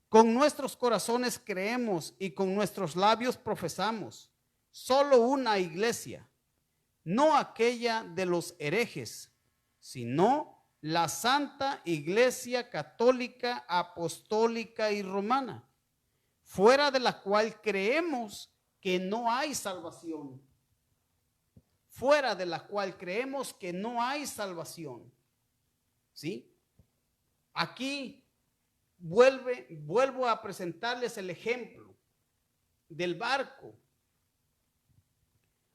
con nuestros corazones creemos y con nuestros labios profesamos solo una iglesia, no aquella de los herejes, sino la Santa Iglesia Católica, Apostólica y Romana, fuera de la cual creemos que no hay salvación. Fuera de la cual creemos que no hay salvación. ¿Sí? Aquí vuelvo a presentarles el ejemplo del barco.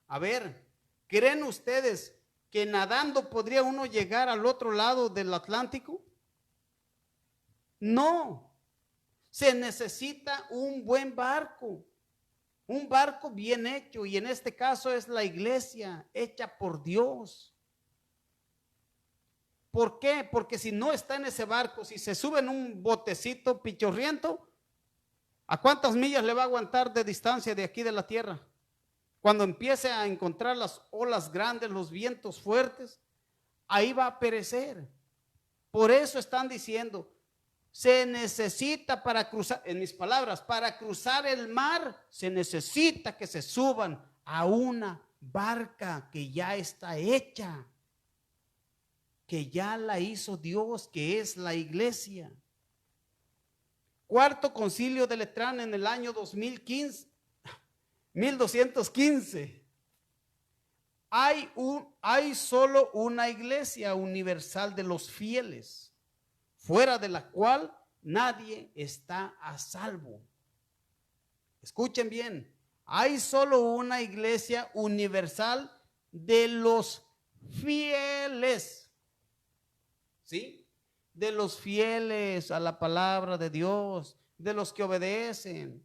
A ver, ¿creen ustedes que nadando podría uno llegar al otro lado del Atlántico? No, se necesita un buen barco, un barco bien hecho, y en este caso es la iglesia hecha por Dios. ¿Por qué? Porque si no está en ese barco, si se sube en un botecito pichorriento, ¿a cuántas millas le va a aguantar de distancia de aquí de la tierra? Cuando empiece a encontrar las olas grandes, los vientos fuertes, ahí va a perecer. Por eso están diciendo, se necesita para cruzar, en mis palabras, para cruzar el mar, se necesita que se suban a una barca que ya está hecha, que ya la hizo Dios, que es la iglesia. Cuarto concilio de Letrán en el año 1215. Hay solo una iglesia universal de los fieles, fuera de la cual nadie está a salvo. Escuchen bien, hay solo una iglesia universal de los fieles, ¿sí? De los fieles a la palabra de Dios, de los que obedecen,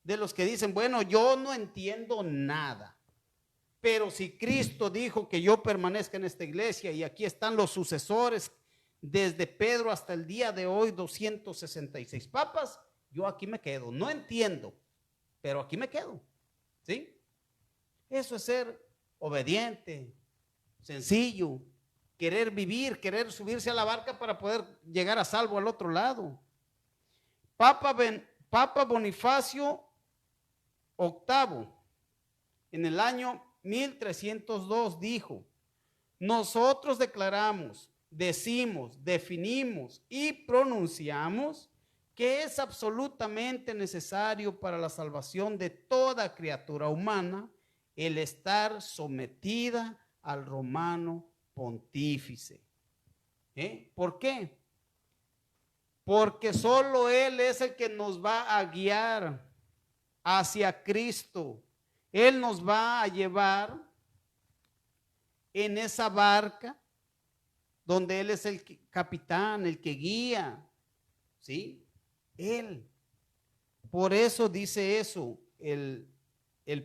de los que dicen, bueno, yo no entiendo nada, pero si Cristo dijo que yo permanezca en esta iglesia y aquí están los sucesores desde Pedro hasta el día de hoy, 266 papas, yo aquí me quedo, no entiendo, pero aquí me quedo, ¿sí? Eso es ser obediente, sencillo, querer vivir, querer subirse a la barca para poder llegar a salvo al otro lado. Papa Bonifacio VIII, en el año 1302, dijo, nosotros declaramos, decimos, definimos y pronunciamos que es absolutamente necesario para la salvación de toda criatura humana el estar sometida al romano pontífice. ¿Por qué? Porque solo Él es el que nos va a guiar hacia Cristo. Él nos va a llevar en esa barca donde Él es el capitán, el que guía, ¿sí? Él. Por eso dice eso el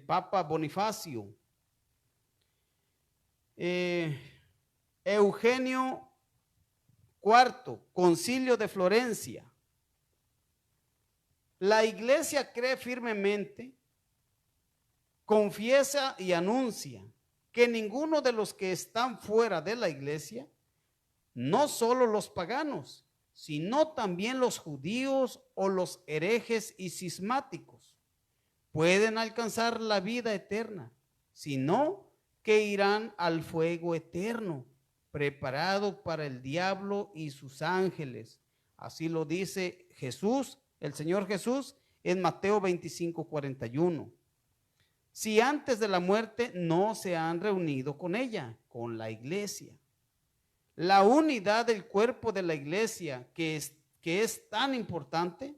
Papa Bonifacio. Eugenio IV, Concilio de Florencia. La iglesia cree firmemente, confiesa y anuncia que ninguno de los que están fuera de la iglesia, no solo los paganos, sino también los judíos o los herejes y cismáticos, pueden alcanzar la vida eterna, sino que irán al fuego eterno, preparado para el diablo y sus ángeles. Así lo dice Jesús, el Señor Jesús, en Mateo 25:41. Si antes de la muerte no se han reunido con ella, con la iglesia. La unidad del cuerpo de la iglesia, que es tan importante,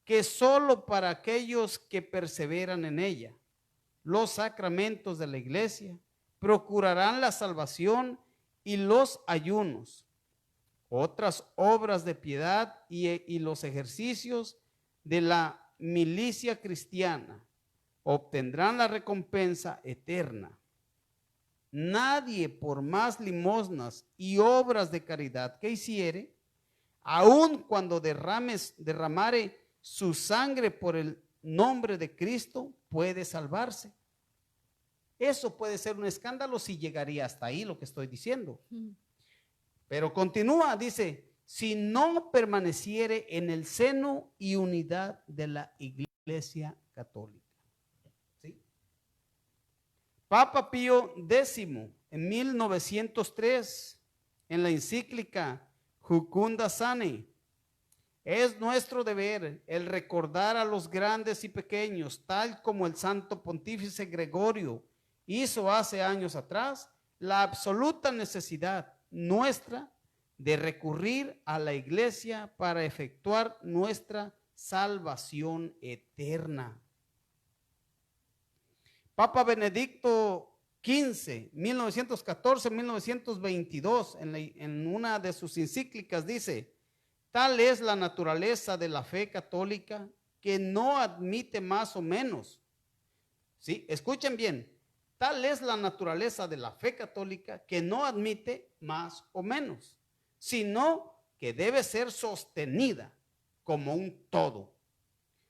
que solo para aquellos que perseveran en ella, los sacramentos de la iglesia procurarán la salvación y los ayunos, otras obras de piedad y los ejercicios de la milicia cristiana obtendrán la recompensa eterna. Nadie, por más limosnas y obras de caridad que hiciere, aun cuando derramare su sangre por el nombre de Cristo, puede salvarse. Eso puede ser un escándalo si llegaría hasta ahí lo que estoy diciendo. Pero continúa, dice, si no permaneciere en el seno y unidad de la Iglesia Católica. ¿Sí? Papa Pío X, en 1903, en la encíclica Jucunda Sane, es nuestro deber el recordar a los grandes y pequeños, tal como el Santo Pontífice Gregorio hizo hace años atrás, la absoluta necesidad nuestra de recurrir a la iglesia para efectuar nuestra salvación eterna. Papa Benedicto XV, 1914-1922, en una de sus encíclicas dice, tal es la naturaleza de la fe católica que no admite más o menos. ¿Sí? Escuchen bien. Tal es la naturaleza de la fe católica que no admite más o menos, sino que debe ser sostenida como un todo.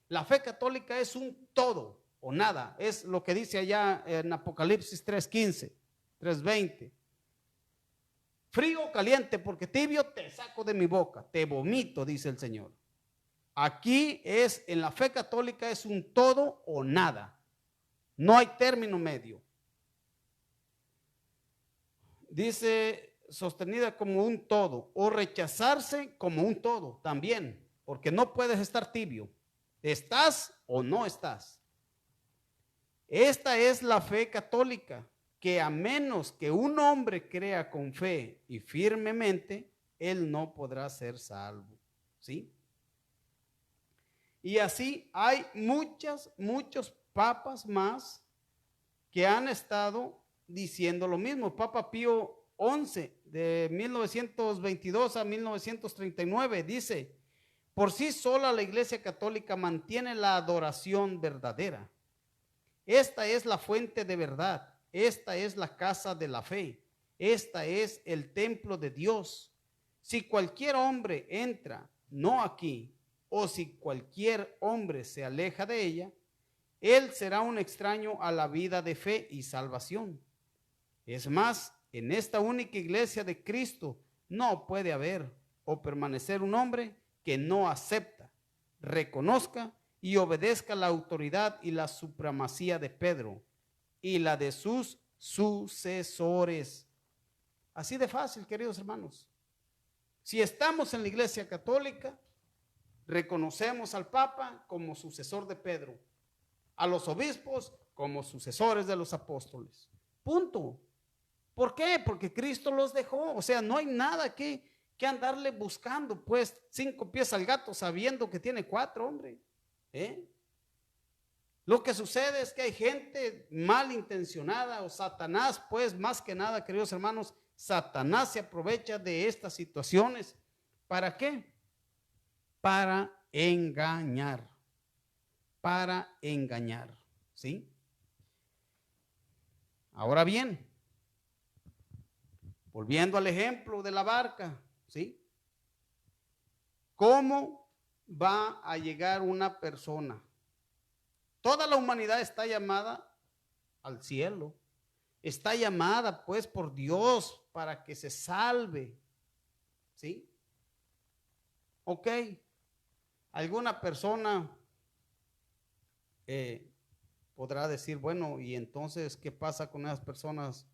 La fe católica es un todo o nada, es lo que dice allá en Apocalipsis 3:15, 3:20. Frío o caliente, porque tibio te saco de mi boca, te vomito, dice el Señor. Aquí es, en la fe católica es un todo o nada. No hay término medio. Dice sostenida como un todo o rechazarse como un todo también, porque no puedes estar tibio. ¿Estás o no estás? Esta es la fe católica, que a menos que un hombre crea con fe y firmemente, él no podrá ser salvo. ¿Sí? Y así hay muchos papas más que han estado diciendo lo mismo. Papa Pío XI, de 1922 a 1939, dice: por sí sola la Iglesia Católica mantiene la adoración verdadera. Esta es la fuente de verdad, esta es la casa de la fe, esta es el templo de Dios. Si cualquier hombre entra, no aquí, o si cualquier hombre se aleja de ella, él será un extraño a la vida de fe y salvación. Es más, en esta única iglesia de Cristo no puede haber o permanecer un hombre que no acepta, reconozca y obedezca la autoridad y la supremacía de Pedro y la de sus sucesores. Así de fácil, queridos hermanos. Si estamos en la Iglesia Católica, reconocemos al Papa como sucesor de Pedro, a los obispos como sucesores de los apóstoles. Punto. ¿Por qué? Porque Cristo los dejó. O sea, no hay nada que andarle buscando, pues, 5 pies al gato sabiendo que tiene 4, hombre. Lo que sucede es que hay gente malintencionada, o Satanás, pues, más que nada, queridos hermanos, Satanás se aprovecha de estas situaciones. ¿Para qué? Para engañar. Para engañar, ¿sí? Ahora bien, volviendo al ejemplo de la barca, ¿sí? ¿Cómo va a llegar una persona? Toda la humanidad está llamada al cielo. Está llamada, pues, por Dios para que se salve, ¿sí? Ok. Alguna persona podrá decir, bueno, y entonces, ¿qué pasa con esas personas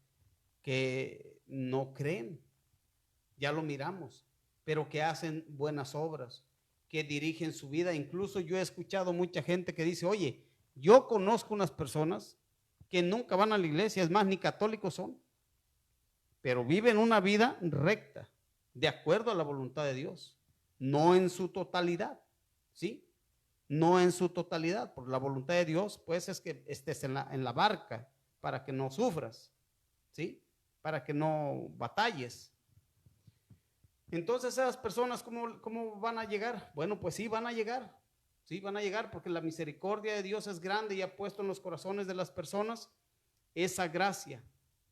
que no creen? Ya lo miramos, pero que hacen buenas obras, que dirigen su vida. Incluso yo he escuchado mucha gente que dice, oye, yo conozco unas personas que nunca van a la iglesia, es más, ni católicos son, pero viven una vida recta, de acuerdo a la voluntad de Dios, no en su totalidad, ¿sí? No en su totalidad, por la voluntad de Dios, pues es que estés en la barca para que no sufras, ¿sí? Para que no batalles. Entonces, esas personas, ¿cómo van a llegar? Bueno, pues sí, van a llegar. Sí, van a llegar porque la misericordia de Dios es grande y ha puesto en los corazones de las personas esa gracia,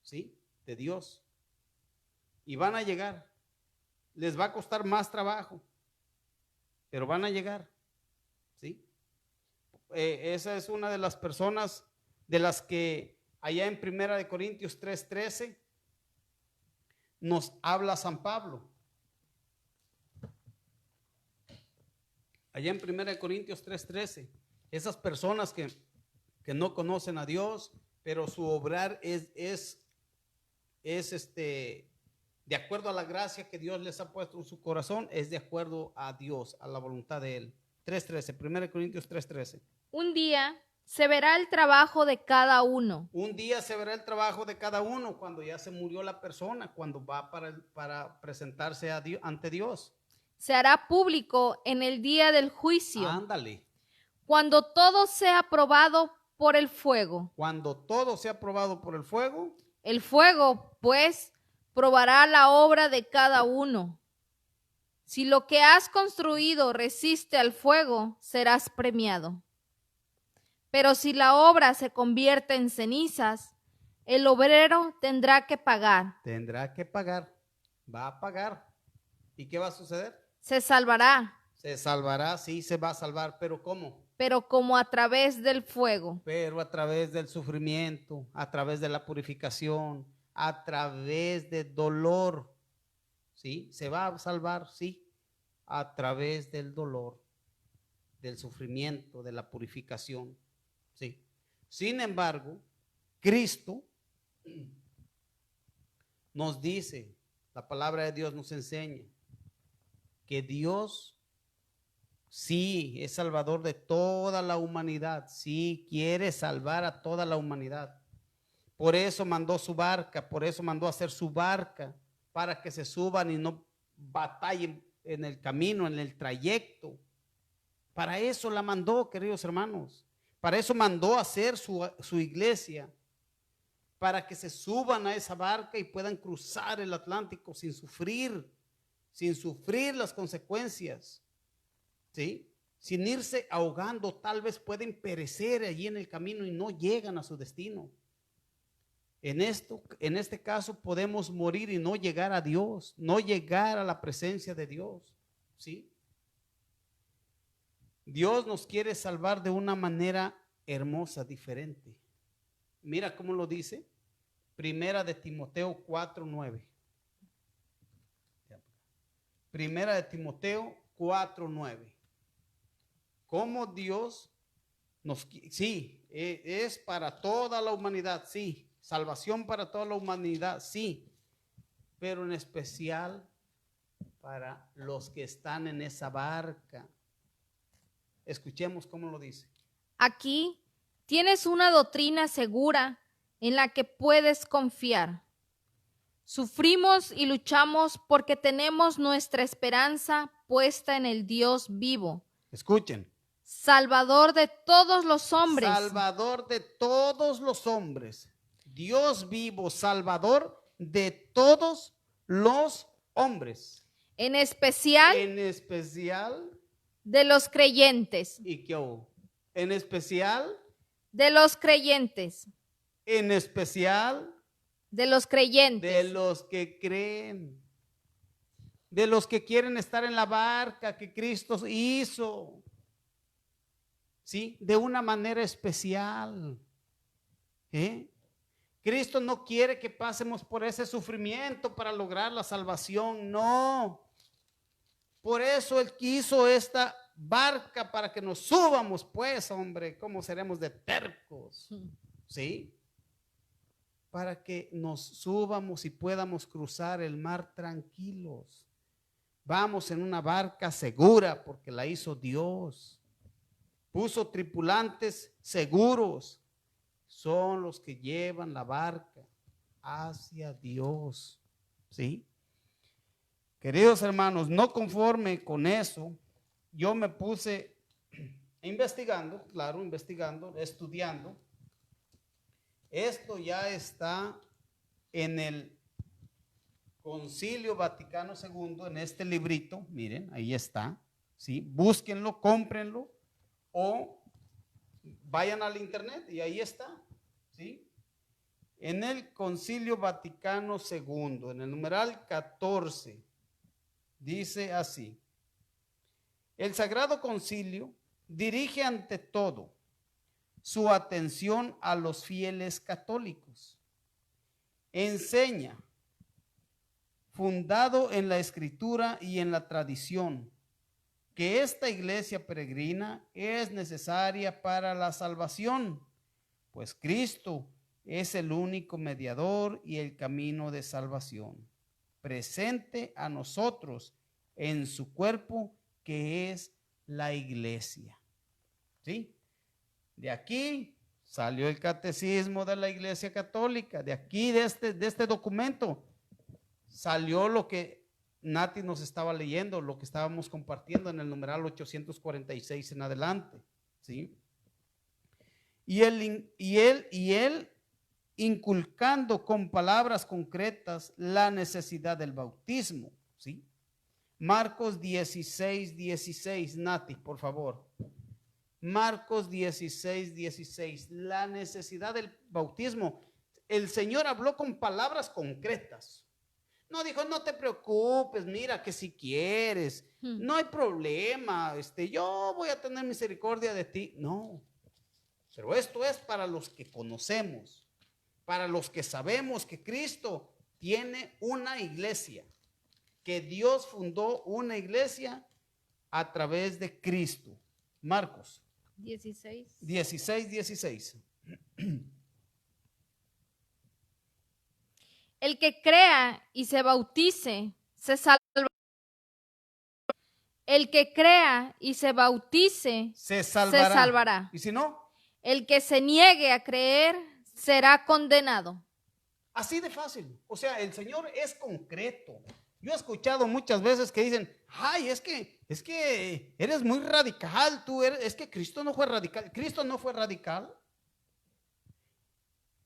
¿sí? De Dios. Y van a llegar. Les va a costar más trabajo, pero van a llegar, ¿sí? Esa es una de las personas de las que allá en 1 Corintios 3:13 nos habla San Pablo. Allá en 1 Corintios 3:13, esas personas que no conocen a Dios, pero su obrar es de acuerdo a la gracia que Dios les ha puesto en su corazón, es de acuerdo a Dios, a la voluntad de Él. 3:13, 1 Corintios 3:13. Un día se verá el trabajo de cada uno. Un día se verá el trabajo de cada uno cuando ya se murió la persona, cuando va para presentarse ante Dios. Se hará público en el día del juicio. Ándale. Cuando todo sea probado por el fuego. Cuando todo sea probado por el fuego. El fuego, pues, probará la obra de cada uno. Si lo que has construido resiste al fuego, serás premiado. Pero si la obra se convierte en cenizas, el obrero tendrá que pagar. Tendrá que pagar. Va a pagar. ¿Y qué va a suceder? Se salvará, Se salvará, sí, se va a salvar, pero ¿cómo? pero como a través del fuego. Pero a través del sufrimiento, a través de la purificación, a través del dolor, ¿sí? Se va a salvar, sí, a través del dolor, del sufrimiento, de la purificación, ¿sí? Sin embargo, Cristo nos dice, la palabra de Dios nos enseña que Dios sí es salvador de toda la humanidad, sí quiere salvar a toda la humanidad. Por eso mandó su barca, por eso mandó hacer su barca, para que se suban y no batallen en el camino, en el trayecto. Para eso la mandó, queridos hermanos. Para eso mandó hacer su iglesia, para que se suban a esa barca y puedan cruzar el Atlántico sin sufrir las consecuencias, ¿sí? Sin irse ahogando. Tal vez pueden perecer allí en el camino y no llegan a su destino. En este caso podemos morir y no llegar a Dios, no llegar a la presencia de Dios, ¿sí? Dios nos quiere salvar de una manera hermosa, diferente. Mira cómo lo dice, Primera de Timoteo 4:9. Primera de Timoteo 4:9. Cómo Dios sí, es para toda la humanidad, sí. Salvación para toda la humanidad, sí. Pero en especial para los que están en esa barca. Escuchemos cómo lo dice. Aquí tienes una doctrina segura en la que puedes confiar. Sufrimos y luchamos porque tenemos nuestra esperanza puesta en el Dios vivo. Escuchen. Salvador de todos los hombres. Salvador de todos los hombres. Dios vivo, Salvador de todos los hombres. En especial de los creyentes. ¿Y qué hubo? En especial de los creyentes. En especial de los creyentes. De los que creen. De los que quieren estar en la barca que Cristo hizo. ¿Sí? De una manera especial. Cristo no quiere que pasemos por ese sufrimiento para lograr la salvación, no. Por eso Él quiso esta barca para que nos subamos, pues, hombre, ¿cómo seremos de tercos? ¿Sí? Para que nos subamos y podamos cruzar el mar tranquilos. Vamos en una barca segura porque la hizo Dios. Puso tripulantes seguros. Son los que llevan la barca hacia Dios. ¿Sí? Queridos hermanos, no conforme con eso, yo me puse investigando, estudiando. Esto ya está en el Concilio Vaticano II, en este librito, miren, ahí está, ¿sí? Búsquenlo, cómprenlo o vayan al internet y ahí está, ¿sí? En el Concilio Vaticano II, en el numeral 14, dice así: el Sagrado Concilio dirige ante todo su atención a los fieles católicos. Enseña, fundado en la Escritura y en la tradición, que esta iglesia peregrina es necesaria para la salvación, pues Cristo es el único mediador y el camino de salvación, presente a nosotros en su cuerpo, que es la iglesia. ¿Sí? De aquí salió el catecismo de la Iglesia Católica, de aquí, de este documento, salió lo que Nati nos estaba leyendo, lo que estábamos compartiendo en el numeral 846 en adelante, ¿sí? Y él inculcando con palabras concretas la necesidad del bautismo, ¿sí? Marcos 16:16, Nati, por favor. Marcos 16:16, la necesidad del bautismo. El Señor habló con palabras concretas. No dijo, no te preocupes, mira que si quieres, no hay problema, yo voy a tener misericordia de ti. No, pero esto es para los que conocemos, para los que sabemos que Cristo tiene una iglesia, que Dios fundó una iglesia a través de Cristo. Marcos 16. El que crea y se bautice, se salvará. El que crea y se bautice, se se salvará. salvará. Y si no, El que se niegue a creer, será condenado. así de fácil. O sea, el Señor es concreto. Yo he escuchado muchas veces que dicen, ay, es que eres muy radical, es que Cristo no fue radical. Cristo no fue radical.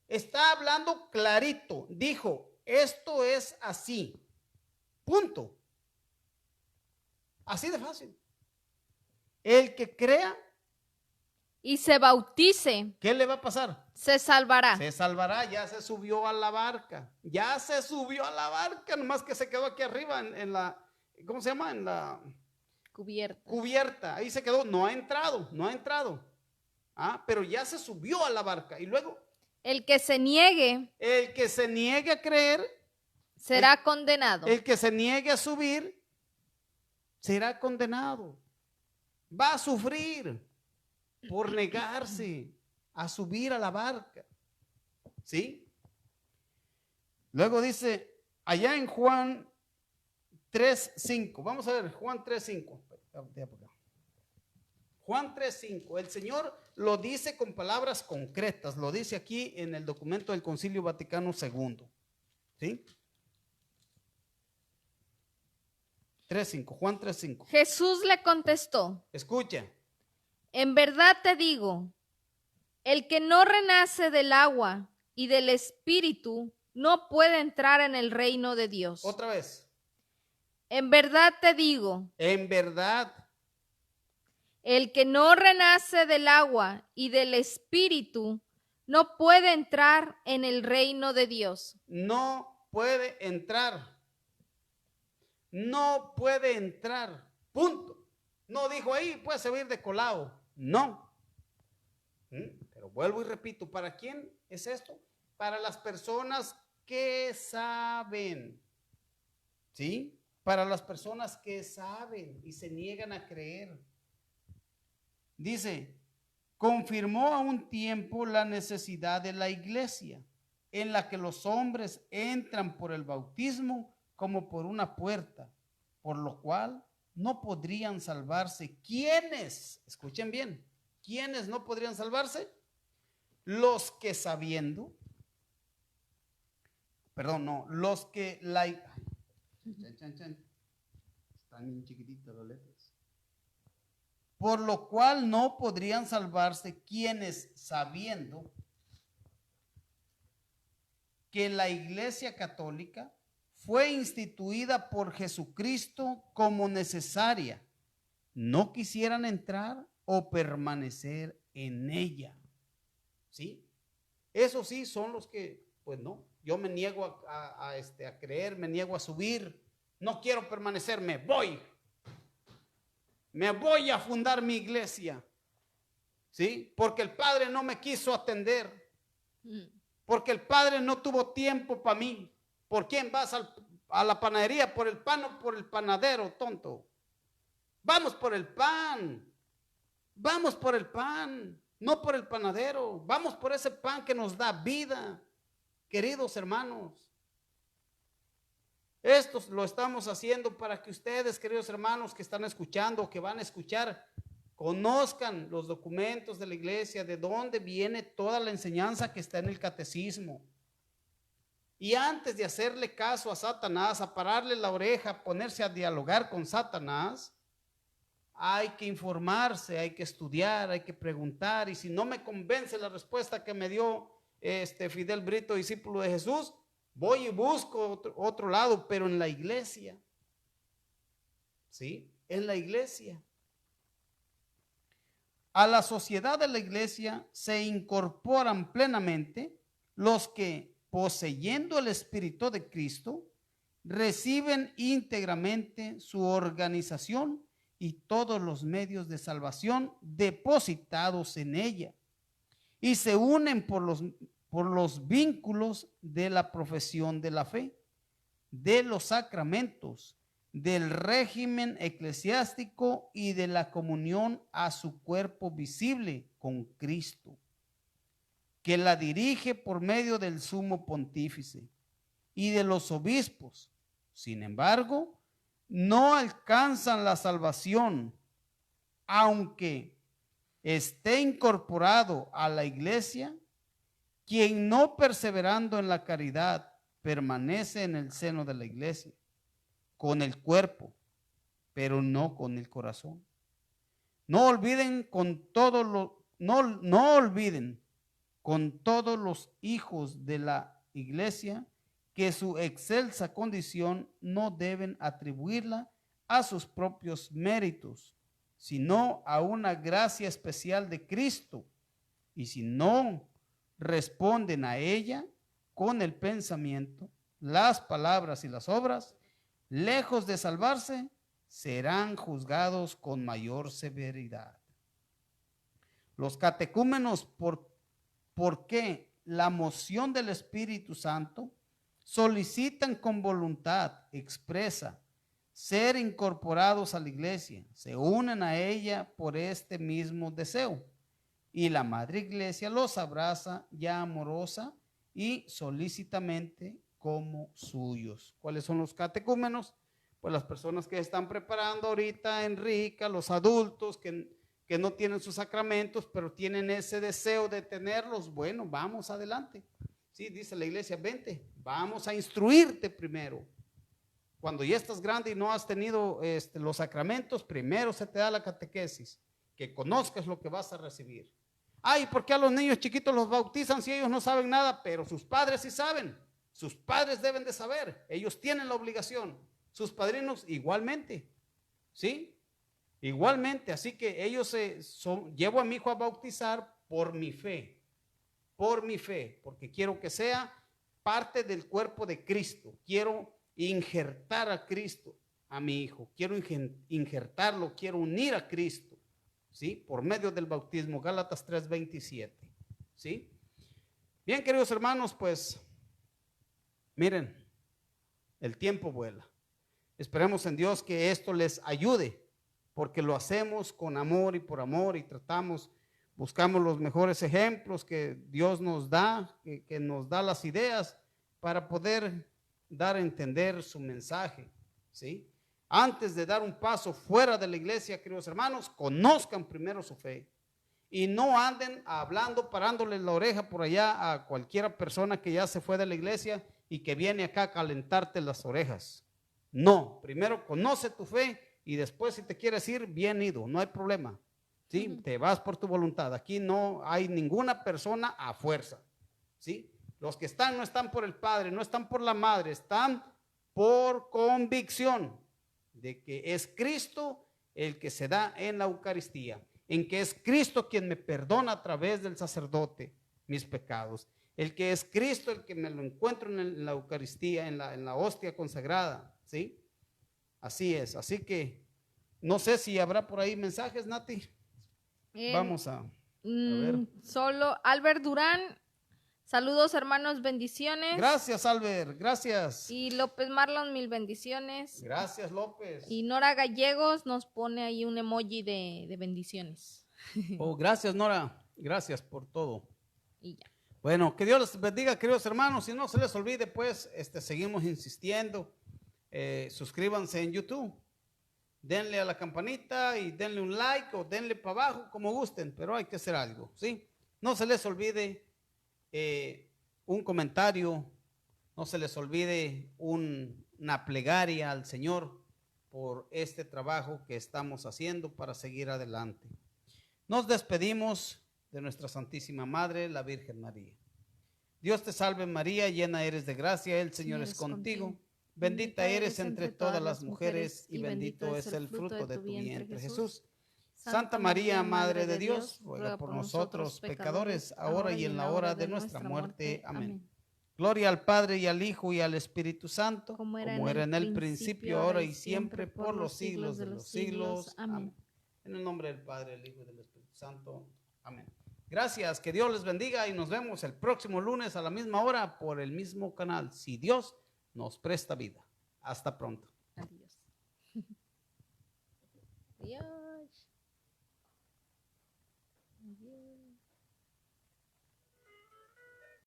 Está hablando clarito. Dijo, esto es así. Punto. Así de fácil. El que crea Y se bautice, ¿qué le va a pasar? se salvará. Se salvará, ya se subió a la barca. Ya se subió a la barca, nomás que se quedó aquí arriba en la, ¿cómo se llama? En la cubierta. Ahí se quedó, no ha entrado. Pero ya se subió a la barca. Y luego, El que se niegue, el que se niegue a creer, será condenado. el que se niegue a subir, será condenado. Va a sufrir por negarse a subir a la barca. ¿Sí? Luego dice, allá en Juan 3:5. Vamos a ver, Juan 3:5. Juan 3:5. El Señor lo dice con palabras concretas. Lo dice aquí en el documento del Concilio Vaticano II. ¿Sí? 3:5. Juan 3:5. Jesús le contestó, Escucha. en verdad te digo, el que no renace del agua y del Espíritu no puede entrar en el reino de Dios. Otra vez. En verdad te digo, En verdad. el que no renace del agua y del Espíritu no puede entrar en el reino de Dios. No puede entrar. No puede entrar. Punto. No dijo ahí, puede servir de colado. No. Pero vuelvo y repito, ¿para quién es esto? Para las personas que saben. ¿Sí? Para las personas que saben y se niegan a creer. Dice, confirmó a un tiempo la necesidad de la iglesia, en la que los hombres entran por el bautismo como por una puerta, por lo cual no podrían salvarse. ¿Quiénes? Escuchen bien. ¿Quiénes no podrían salvarse? Los que sabiendo, los que están bien chiquititas las letras. Por lo cual no podrían salvarse quienes sabiendo que la Iglesia Católica fue instituida por Jesucristo como necesaria, no quisieran entrar o permanecer en ella. ¿Sí? Esos sí son los que, pues no, yo me niego a creer, me niego a subir, no quiero permanecer, me voy a fundar mi iglesia. ¿Sí? Porque el Padre no me quiso atender, porque el Padre no tuvo tiempo para mí. ¿Por quién vas a la panadería? ¿Por el pan o por el panadero, tonto? Vamos por el pan, no por el panadero. Vamos por ese pan que nos da vida, queridos hermanos. Esto lo estamos haciendo para que ustedes, queridos hermanos, que están escuchando, que van a escuchar, conozcan los documentos de la iglesia, de dónde viene toda la enseñanza que está en el catecismo. Y antes de hacerle caso a Satanás, a pararle la oreja, a ponerse a dialogar con Satanás, hay que informarse, hay que estudiar, hay que preguntar. Y si no me convence la respuesta que me dio Fidel Brito, discípulo de Jesús, voy y busco otro lado, pero en la iglesia. ¿Sí? En la iglesia. A la sociedad de la iglesia se incorporan plenamente los que, poseyendo el Espíritu de Cristo, reciben íntegramente su organización y todos los medios de salvación depositados en ella, y se unen por los vínculos de la profesión de la fe, de los sacramentos, del régimen eclesiástico y de la comunión a su cuerpo visible con Cristo, que la dirige por medio del sumo pontífice y de los obispos. Sin embargo, no alcanzan la salvación, aunque esté incorporado a la iglesia, quien no perseverando en la caridad permanece en el seno de la iglesia, con el cuerpo, pero no con el corazón. No olviden con todos los hijos de la iglesia que su excelsa condición no deben atribuirla a sus propios méritos, sino a una gracia especial de Cristo. Y si no responden a ella con el pensamiento, las palabras y las obras, lejos de salvarse, serán juzgados con mayor severidad. Los catecúmenos, porque la moción del Espíritu Santo, solicitan con voluntad expresa ser incorporados a la iglesia, se unen a ella por este mismo deseo, y la Madre Iglesia los abraza ya amorosa y solícitamente como suyos. ¿Cuáles son los catecúmenos? Pues las personas que están preparando ahorita en Rica, los adultos que no tienen sus sacramentos, pero tienen ese deseo de tenerlos. Bueno, vamos adelante. Sí, dice la iglesia, vente, vamos a instruirte primero. Cuando ya estás grande y no has tenido los sacramentos, primero se te da la catequesis, que conozcas lo que vas a recibir. Ay, ¿por qué a los niños chiquitos los bautizan si ellos no saben nada? Pero sus padres sí saben. Sus padres deben de saber. Ellos tienen la obligación. Sus padrinos igualmente. ¿Sí? Igualmente. Así que ellos llevo a mi hijo a bautizar por mi fe. Por mi fe. Porque quiero que sea parte del cuerpo de Cristo. Quiero injertar a Cristo a mi hijo. Quiero injertarlo. Quiero unir a Cristo. ¿Sí? Por medio del bautismo, Gálatas 3:27, ¿sí? Bien, queridos hermanos, pues, miren, el tiempo vuela. Esperemos en Dios que esto les ayude, porque lo hacemos con amor y por amor y buscamos los mejores ejemplos que Dios nos da, que nos da las ideas para poder dar a entender su mensaje, ¿sí? Antes de dar un paso fuera de la iglesia, queridos hermanos, conozcan primero su fe y no anden hablando, parándole la oreja por allá a cualquier persona que ya se fue de la iglesia y que viene acá a calentarte las orejas. No, primero conoce tu fe y después si te quieres ir, bien ido, no hay problema. ¿Sí? Te vas por tu voluntad. Aquí no hay ninguna persona a fuerza. ¿Sí? Los que están no están por el Padre, no están por la Madre, están por convicción de que es Cristo el que se da en la Eucaristía, en que es Cristo quien me perdona a través del sacerdote mis pecados, el que es Cristo el que me lo encuentro en la Eucaristía, en la hostia consagrada, ¿sí? Así es, así que no sé si habrá por ahí mensajes, Nati. Vamos a ver. Solo Albert Durán. Saludos, hermanos, bendiciones. Gracias, Albert, gracias. Y López Marlon, 1000 bendiciones. Gracias, López. Y Nora Gallegos nos pone ahí un emoji de bendiciones. Oh, gracias, Nora. Gracias por todo. Y ya. Bueno, que Dios les bendiga, queridos hermanos. Y no se les olvide, pues, seguimos insistiendo. Suscríbanse en YouTube. Denle a la campanita y denle un like o denle para abajo, como gusten, pero hay que hacer algo, ¿sí? No se les olvide un comentario, no se les olvide una plegaria al Señor por este trabajo que estamos haciendo para seguir adelante. Nos despedimos de nuestra Santísima Madre, la Virgen María. Dios te salve María, llena eres de gracia, el Señor es contigo. Bendita eres entre todas las mujeres y bendito es el fruto de tu vientre, Jesús. Santa María, Madre de Dios, ruega por nosotros pecadores, ahora y en la hora de nuestra muerte. Amén. Gloria al Padre y al Hijo y al Espíritu Santo, como era en el principio, ahora y siempre, por los siglos de los siglos. Amén. En el nombre del Padre, del Hijo y del Espíritu Santo. Amén. Gracias, que Dios les bendiga y nos vemos el próximo lunes a la misma hora por el mismo canal, si Dios nos presta vida. Hasta pronto. Adiós. Adiós.